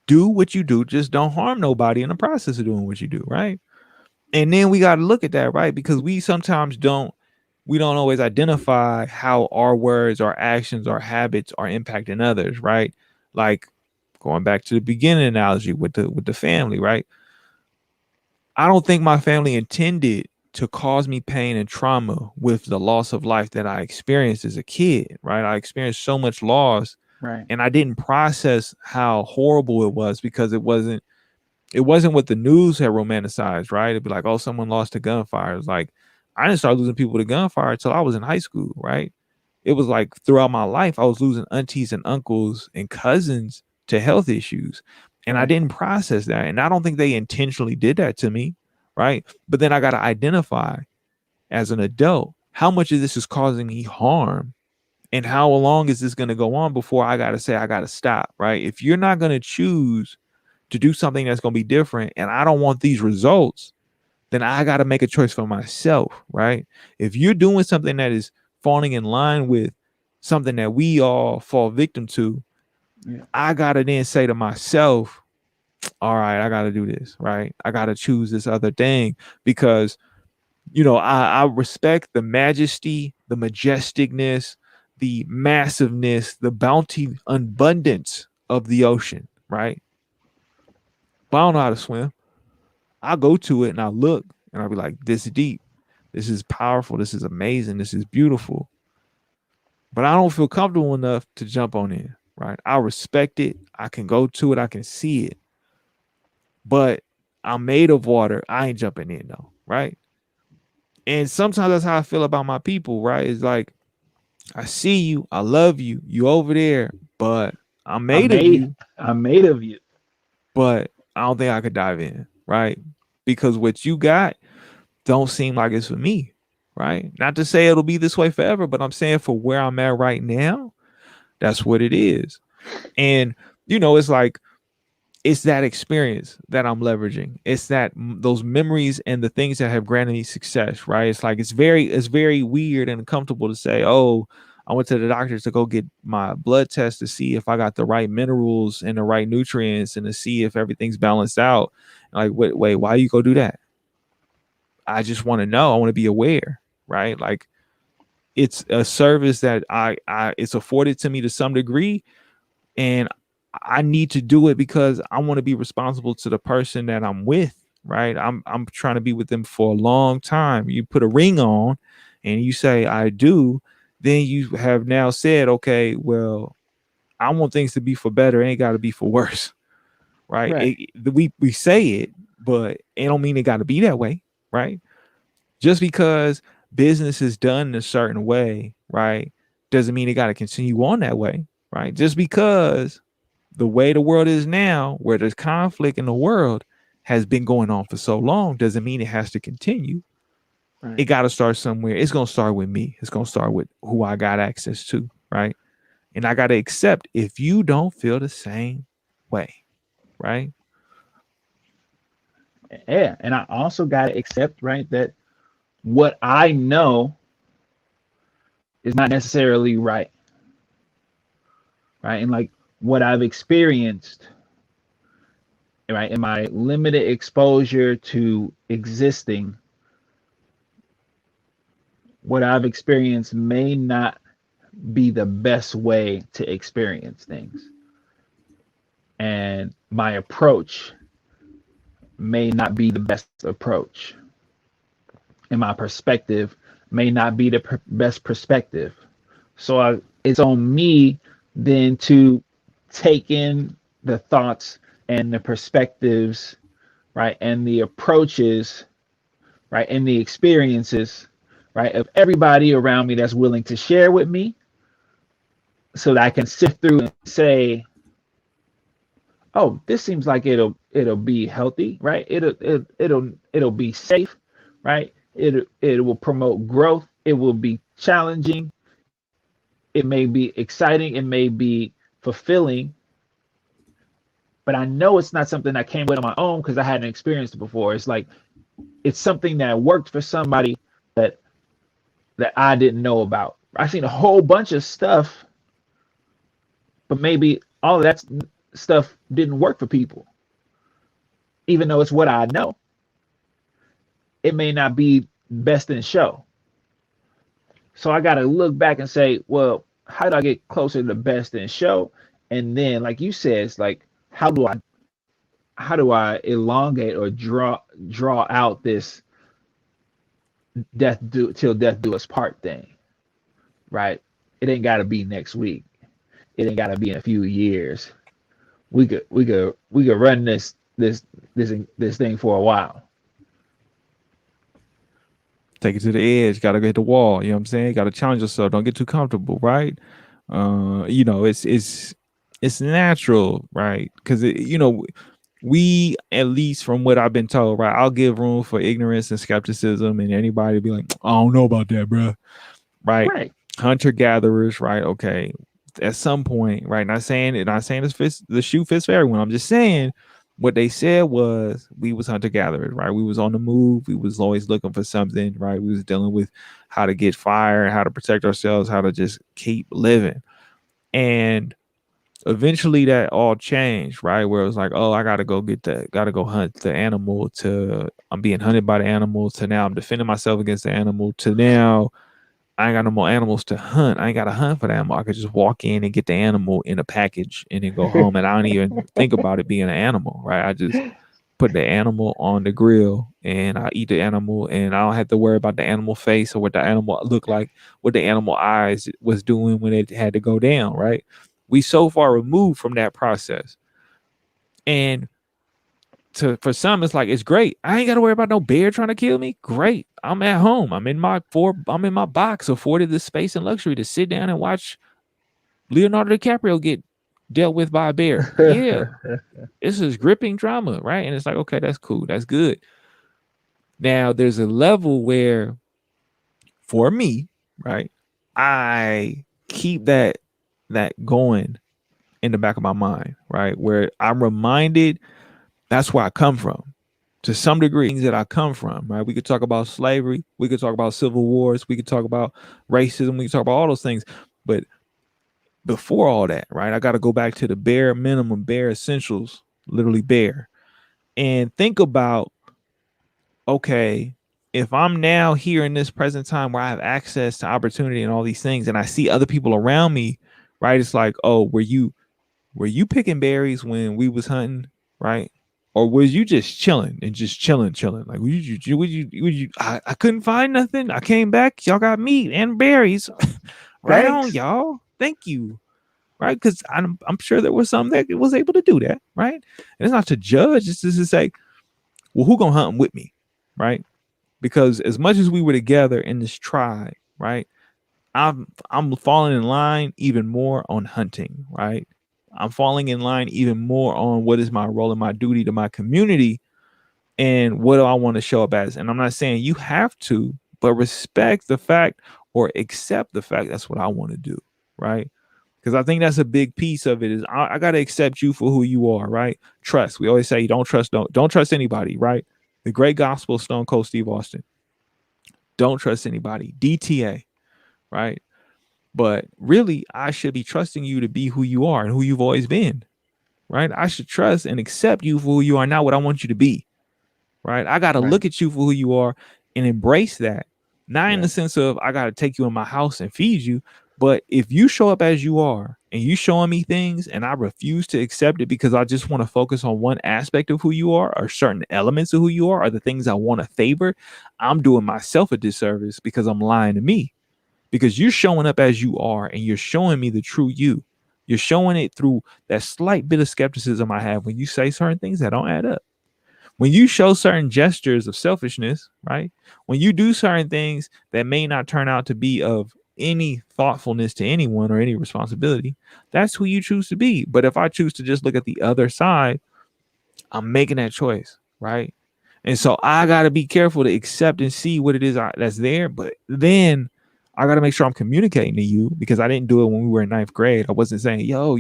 S2: what you do, just don't harm nobody in the process of doing what you do, right? And then we got to look at that, right? Because we don't always identify how our words, our actions, our habits are impacting others, right? Like going back to the beginning analogy with the family, right? I don't think my family intended to cause me pain and trauma with the loss of life that I experienced as a kid, right? I experienced so much loss,
S1: Right.
S2: and I didn't process how horrible it was because it wasn't what the news had romanticized, right? It'd be like, oh, someone lost to gunfire. It's like I didn't start losing people to gunfire until I was in high school, right? It was like throughout my life, I was losing aunties and uncles and cousins to health issues. And I
S1: Right.
S2: didn't process that. And I don't think they intentionally did that to me, right? But then I got to identify as an adult how much of this is causing me harm and how long is this going to go on before I got to say, I got to stop, right? If you're not going to choose to do something that's going to be different and I don't want these results, then I got to make a choice for myself, right? If you're doing something that is falling in line with something that we all fall victim to,
S1: Yeah.
S2: I got to then say to myself, all right, I got to do this, right? I got to choose this other thing because, I respect the majesty, the majesticness, the massiveness, the bounty, abundance of the ocean, right? But I don't know how to swim. I go to it and I look and I'll be like, this is deep. This is powerful. This is amazing. This is beautiful. But I don't feel comfortable enough to jump on in, right? I respect it. I can go to it. I can see it. But I'm made of water. I ain't jumping in though, right? And sometimes that's how I feel about my people, right? It's like, I see you. I love you. You over there, but I'm
S1: I'm
S2: made of
S1: made.
S2: you,
S1: I'm made of you.
S2: but I don't think I could dive in, right? Because what you got don't seem like it's for me, right? Not to say it'll be this way forever, but I'm saying for where I'm at right now, that's what it is. And it's like it's that experience that I'm leveraging. It's that those memories and the things that have granted me success, right? It's like it's very weird and uncomfortable to say, "Oh, I went to the doctor to go get my blood test to see if I got the right minerals and the right nutrients and to see if everything's balanced out." Like, wait, why you go do that? I just want to know. I want to be aware, right? Like it's a service that I it's afforded to me to some degree, and I need to do it because I want to be responsible to the person that I'm with, right? I'm trying to be with them for a long time. You put a ring on and you say I do, then you have now said, okay, well, I want things to be for better, it ain't got to be for worse, right?
S1: Right.
S2: We say it, but it don't mean it got to be that way, right? Just because business is done in a certain way, right, doesn't mean it got to continue on that way, right? Just because the way the world is now, where there's conflict in the world, has been going on for so long, doesn't mean it has to continue. It
S1: Right.
S2: got to start somewhere. It's going to start with me. It's going to start with who I got access to, right? And I got to accept if you don't feel the same way, right?
S1: Yeah. And I also gotta accept, right, that what I know is not necessarily right. Right. And like what I've experienced, right, in my limited exposure to existing, what I've experienced may not be the best way to experience things. And my approach may not be the best approach. And my perspective may not be the best perspective. So it's on me then to take in the thoughts and the perspectives, right, and the approaches, right, and the experiences, right, of everybody around me that's willing to share with me so that I can sift through and say, oh, this seems like it'll be healthy, right? It'll be safe, right? It will promote growth. It will be challenging. It may be exciting. It may be fulfilling, but I know it's not something I came with on my own because I hadn't experienced it before. It's like it's something that worked for somebody that that I didn't know about. I've seen a whole bunch of stuff, but maybe all of that stuff didn't work for people. Even though it's what I know, it may not be best in show. So I got to look back and say, well, how do I get closer to the best in show? And then, like you said, it's like, how do I elongate or draw out this death do till death do us part thing, right? It ain't gotta be next week. It ain't gotta be in a few years. We could run this thing for a while.
S2: Take it to the edge. Got to hit the wall. You know what I'm saying? Got to challenge yourself. Don't get too comfortable, right? It's natural, right? Because we, at least from what I've been told, right? I'll give room for ignorance and skepticism, and anybody be like, I don't know about that, bro. Right?
S1: Right.
S2: Hunter gatherers, right? Okay. At some point, right? Not saying the shoe fits for everyone. I'm just saying what they said was we was hunter gatherers, right? We was on the move. We was always looking for something, right? We was dealing with how to get fire, how to protect ourselves, how to just keep living. And eventually that all changed, right? Where it was like, oh, I gotta go hunt the animal, to I'm being hunted by the animal, to now I'm defending myself against the animal, to now I ain't got no more animals to hunt. I ain't got to hunt for the animal. I could just walk in and get the animal in a package and then go home. And I don't even think about it being an animal, right? I just put the animal on the grill and I eat the animal, and I don't have to worry about the animal face or what the animal looked like, what the animal eyes was doing when it had to go down, right? We so far removed from that process. And for some it's like it's great. I ain't gotta worry about no bear trying to kill me. Great. I'm at home. I'm in my box, afforded the space and luxury to sit down and watch Leonardo DiCaprio get dealt with by a bear. Yeah. This is gripping drama, right? And it's like, okay, that's cool. That's good. Now there's a level where for me, right, I keep that going in the back of my mind, right? Where I'm reminded that's where I come from. To some degree, things that I come from, right? We could talk about slavery, we could talk about civil wars, we could talk about racism, we could talk about all those things. But before all that, right, I got to go back to the bare minimum, bare essentials, literally bare, and think about, okay, if I'm now here in this present time where I have access to opportunity and all these things, and I see other people around me, right? It's like, oh, were you picking berries when we was hunting, right? Or was you just chilling and just chilling? Like, I couldn't find nothing. I came back, y'all got meat and berries. Right on,
S1: Thanks.
S2: y'all. Thank you. Right? Because I'm sure there was some that was able to do that, right? And it's not to judge, it's just to say, well, who gonna hunt with me? Right? Because as much as we were together in this tribe, right? I'm falling in line even more on hunting, right? I'm falling in line even more on what is my role and my duty to my community and what do I want to show up as. And I'm not saying you have to, but respect the fact or accept the fact that's what I want to do, right? Because I think that's a big piece of it is I got to accept you for who you are, right? Trust. We always say don't trust anybody, right? The great gospel of Stone Cold Steve Austin. Don't trust anybody. DTA, right? But really, I should be trusting you to be who you are and who you've always been, right? I should trust and accept you for who you are, not what I want you to be, right? I got to
S1: Right.
S2: look at you for who you are and embrace that. Not in the
S1: Yeah.
S2: sense of I got to take you in my house and feed you, but if you show up as you are and you showing me things and I refuse to accept it because I just want to focus on one aspect of who you are or certain elements of who you are or the things I want to favor, I'm doing myself a disservice because I'm lying to me, because you're showing up as you are and you're showing me the true you. You're showing it through that slight bit of skepticism I have when you say certain things that don't add up. When you show certain gestures of selfishness, right? When you do certain things that may not turn out to be of any thoughtfulness to anyone or any responsibility, that's who you choose to be. But if I choose to just look at the other side, I'm making that choice, right? And so I got to be careful to accept and see what it is that's there. But then I got to make sure I'm communicating to you, because I didn't do it when we were in ninth grade. I wasn't saying, yo,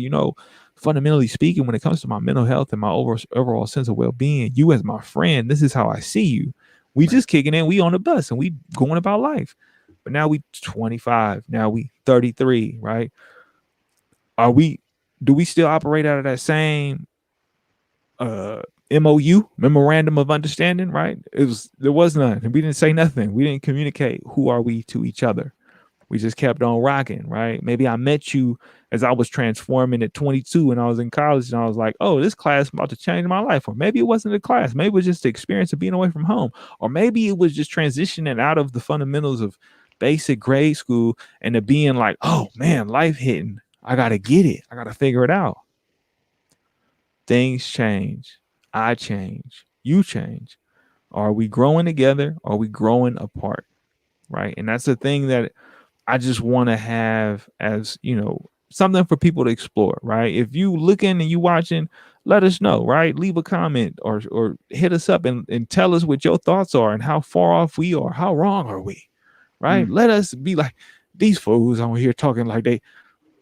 S2: fundamentally speaking, when it comes to my mental health and my overall sense of well being, you as my friend, this is how I see you. We
S1: Right.
S2: just kicking in, we on the bus and we going about life. But now we 25, now we 33, right? Are we, do we still operate out of that same uh MOU, memorandum of understanding, right? There was none. We didn't say nothing. We didn't communicate who are we to each other. We just kept on rocking, right? Maybe I met you as I was transforming at 22 and I was in college and I was like, oh, this class is about to change my life. Or maybe it wasn't a class. Maybe it was just the experience of being away from home. Or maybe it was just transitioning out of the fundamentals of basic grade school and to being like, oh man, life hitting. I got to get it. I got to figure it out. Things change. I change. You change. Are we growing together? Are we growing apart? Right. And that's the thing that I just want to have as, something for people to explore. Right. If you looking and you watching, let us know. Right. Leave a comment or hit us up and tell us what your thoughts are and how far off we are. How wrong are we? Right.
S1: Mm.
S2: Let us be like these fools on here talking like they,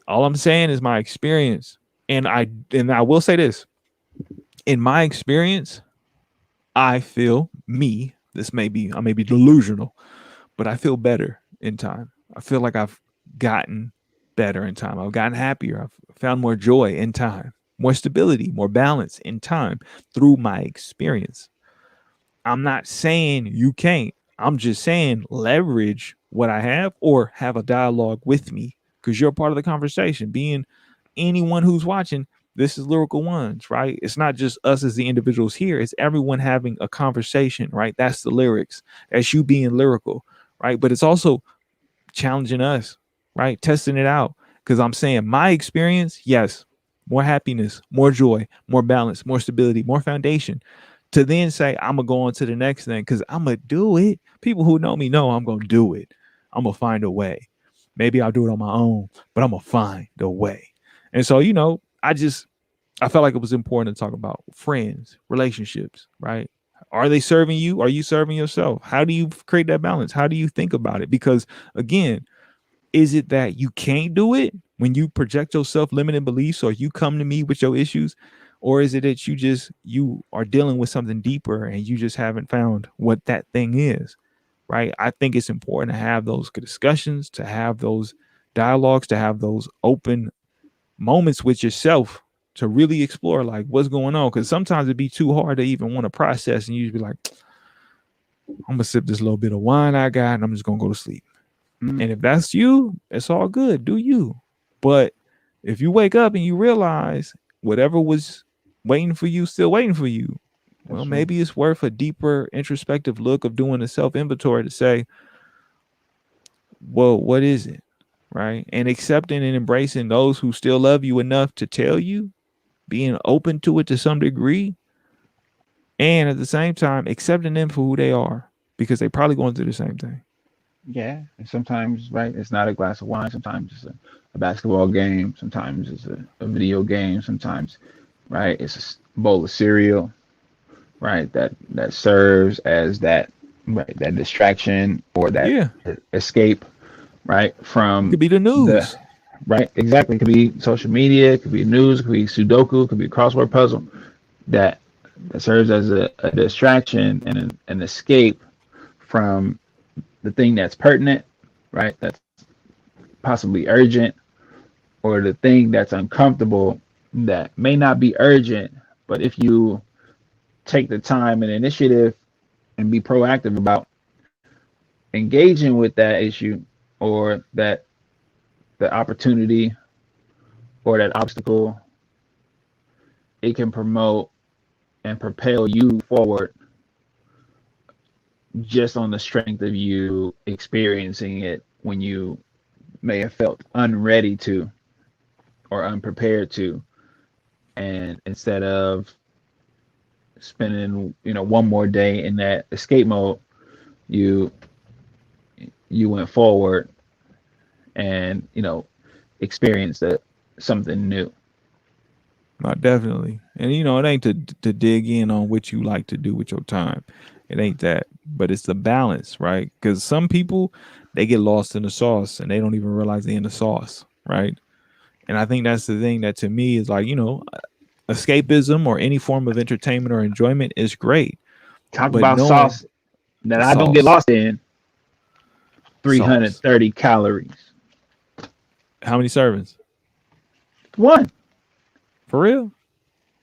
S2: all I'm saying is my experience. And I will say this, in my experience, I feel me. I may be delusional, but I feel better in time. I feel like I've gotten better in time. I've gotten happier. I've found more joy in time, more stability, more balance in time through my experience. I'm not saying you can't. I'm just saying leverage what I have or have a dialogue with me because you're part of the conversation. Being anyone who's watching, this is Lyrical Ones, right? It's not just us as the individuals here, it's everyone having a conversation, right? That's the lyrics. That's you being lyrical, right? But it's also challenging us, right? Testing it out. Because I'm saying my experience, yes, more happiness, more joy, more balance, more stability, more foundation. To then say, I'm going to go on to the next thing because I'm going to do it. People who know me know I'm going to do it. I'm going to find a way. Maybe I'll do it on my own, but I'm going to find a way. And so, I felt like it was important to talk about friends, relationships, right? Are they serving you? Are you serving yourself? How do you create that balance? How do you think about it? Because again, is it that you can't do it when you project your self-limiting beliefs or you come to me with your issues? Or is it that you are dealing with something deeper and you just haven't found what that thing is? Right. I think it's important to have those discussions, to have those dialogues, to have those open moments with yourself to really explore like what's going on. Cause sometimes it'd be too hard to even want to process and you just be like, I'm gonna sip this little bit of wine I got and I'm just gonna go to sleep.
S1: Mm.
S2: And if that's you, it's all good. Do you. But if you wake up and you realize whatever was waiting for you, still waiting for you,
S1: That's
S2: well,
S1: true.
S2: maybe it's worth a deeper introspective look of doing a self inventory to say, well, what is it? Right. And accepting and embracing those who still love you enough to tell you, being open to it to some degree, and at the same time, accepting them for who they are because they probably going through the same thing.
S1: Yeah. And sometimes, right, it's not a glass of wine. Sometimes it's a basketball game. Sometimes it's a video game. Sometimes, right, it's a bowl of cereal, right, that serves as that, right, that distraction or that
S2: Yeah.
S1: escape, right,
S2: It
S1: from
S2: could be the
S1: the,
S2: news.
S1: right, exactly. It could be social media, it could be news, it could be Sudoku, it could be a crossword puzzle that that serves as a distraction and an escape from the thing that's pertinent, right? That's possibly urgent, or the thing that's uncomfortable that may not be urgent, but if you take the time and initiative and be proactive about engaging with that issue or that the opportunity or that obstacle, it can promote and propel you forward just on the strength of you experiencing it when you may have felt unready to or unprepared to. And instead of spending, one more day in that escape mode, you you went forward and, experienced something new.
S2: Not definitely. And it ain't to dig in on what you like to do with your time. It ain't that. But it's the balance, right? Because some people they get lost in the sauce and they don't even realize they're in the sauce, right? And I think that's the thing that to me is like, escapism or any form of entertainment or enjoyment is great.
S1: Talk
S2: But
S1: about
S2: knowing
S1: sauce that
S2: the
S1: I don't get
S2: sauce,
S1: lost in.
S2: sauce.
S1: 330 calories.
S2: How many servings?
S1: One.
S2: For real?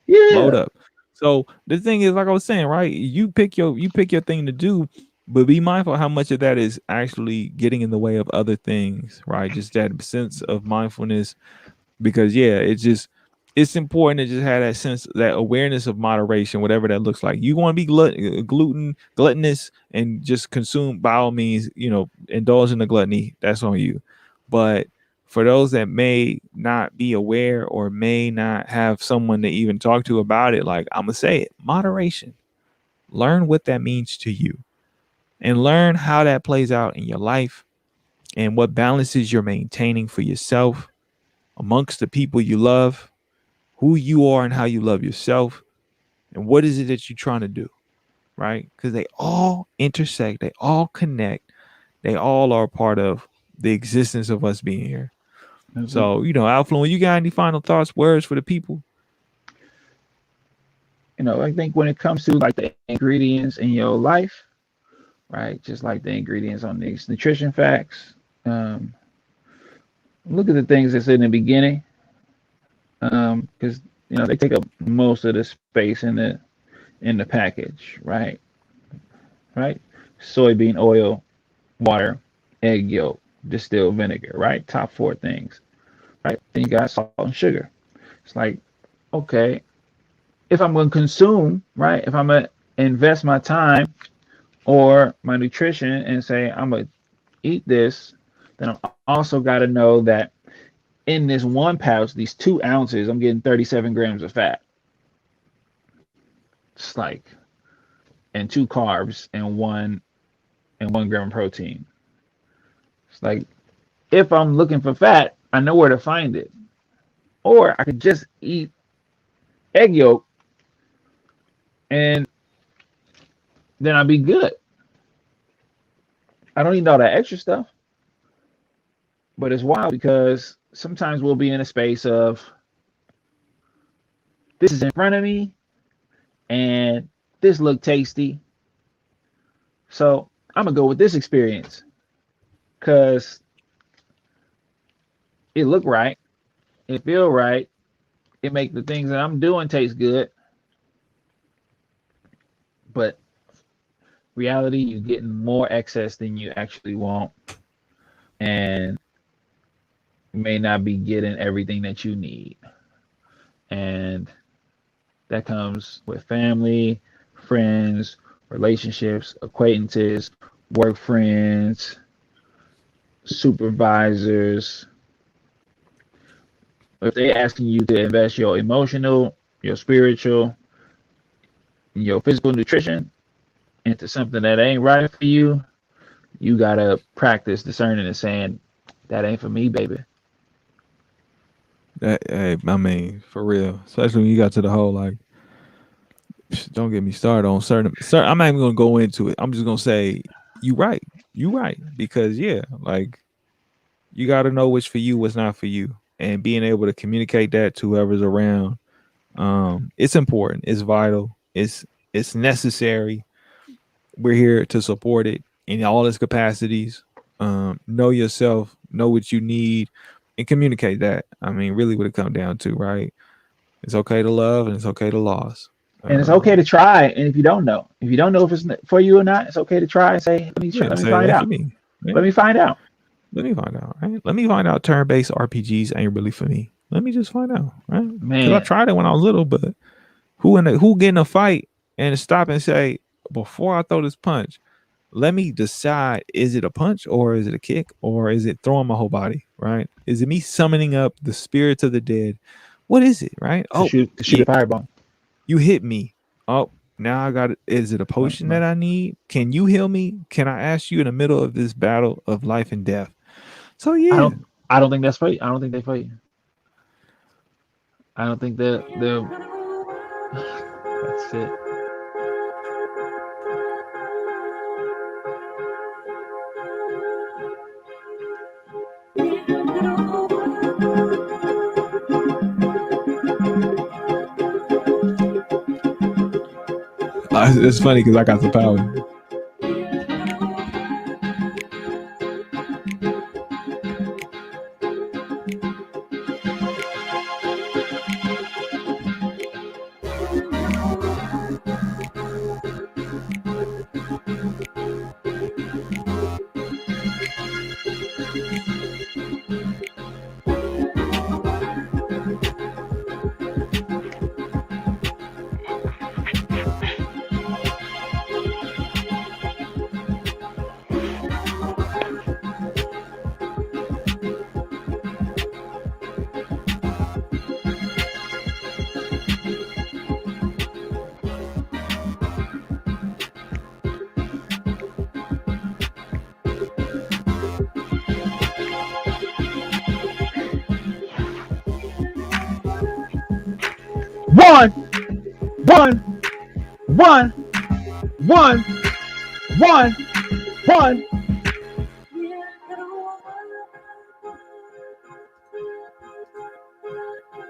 S2: Load
S1: Yeah.
S2: up. So the thing is, like I was saying, right? You pick your thing to do. But be mindful how much of that is actually getting in the way of other things, right? Just that sense of mindfulness, because yeah, it's important to just have that sense, that awareness of moderation, whatever that looks like. You want to be gluttonous and just consume, by all means, indulge in the gluttony, that's on you. But for those that may not be aware or may not have someone to even talk to about it, like, I'm gonna say it, moderation. Learn what that means to you, and learn how that plays out in your life, and what balances you're maintaining for yourself, amongst the people you love, who you are and how you love yourself, and what is it that you're trying to do, right? Because they all intersect, they all connect, they all are part of the existence of us being here. So, Alfluent, you got any final thoughts, words for the people?
S1: I think when it comes to like the ingredients in your life, right? Just like the ingredients on these nutrition facts. Look at the things that's in the beginning, because they take up most of the space in the package, right? Right? Soybean oil, water, egg yolk, distilled vinegar, right? Top four things, right? Then you got salt and sugar. It's like, okay, if I'm going to consume, right? If I'm going to invest my time or my nutrition and say I'm going to eat this, then I also got to know that in this one pouch, these 2 ounces, I'm getting 37 grams of fat. It's like, and 2 carbs and 1 gram of protein. It's like, if I'm looking for fat, I know where to find it. Or I could just eat egg yolk and then I'll be good. I don't need all that extra stuff. But it's wild because sometimes we'll be in a space of this is in front of me and this look tasty. So I'm gonna go with this experience because it look right, it feel right, it make the things that I'm doing taste good. But reality, you're getting more excess than you actually want, and you may not be getting everything that you need. And that comes with family, friends, relationships, acquaintances, work friends, supervisors. If they're asking you to invest your emotional, your spiritual, your physical nutrition into something that ain't right for you, you gotta practice discerning and saying, that ain't for me, baby.
S2: Hey, I mean, for real, especially when you got to the whole, like, don't get me started on certain. I'm not even gonna go into it. I'm just gonna say you right, because yeah, like, you got to know what's for you, what's not for you, and being able to communicate that to whoever's around. It's important. It's vital. It's necessary. We're here to support it in all its capacities. Know yourself, know what you need, and communicate that. I mean, really, what it comes down to, right? It's okay to love, and it's okay to lose.
S1: And it's okay to try. And if you don't know if it's for you or not, it's okay to try and say, let me try,
S2: Yeah,
S1: let me
S2: say it
S1: find
S2: ain't for
S1: out.
S2: me. Yeah.
S1: Let me find out.
S2: Let me find out, right? Let me find out turn-based RPGs ain't really for me. Let me just find out, right? Because I
S1: Man,
S2: tried it when I was little, but who get in a fight and stop and say, before I throw this punch, let me decide, is it a punch or is it a kick or is it throwing my whole body, right? Is it me summoning up the spirits of the dead? What is it, right?
S1: to
S2: Oh,
S1: shoot
S2: yeah,
S1: a fireball.
S2: you hit me. Oh, now I got it. Is it a potion that I need? Can you heal me? Can I ask you in the middle of this battle of life and death? So
S1: I
S2: yeah,
S1: don't I don't think that's for you. I don't think they for you. I don't think the that's it.
S2: it's funny because I got the power.
S1: One, one, one, one, one, one.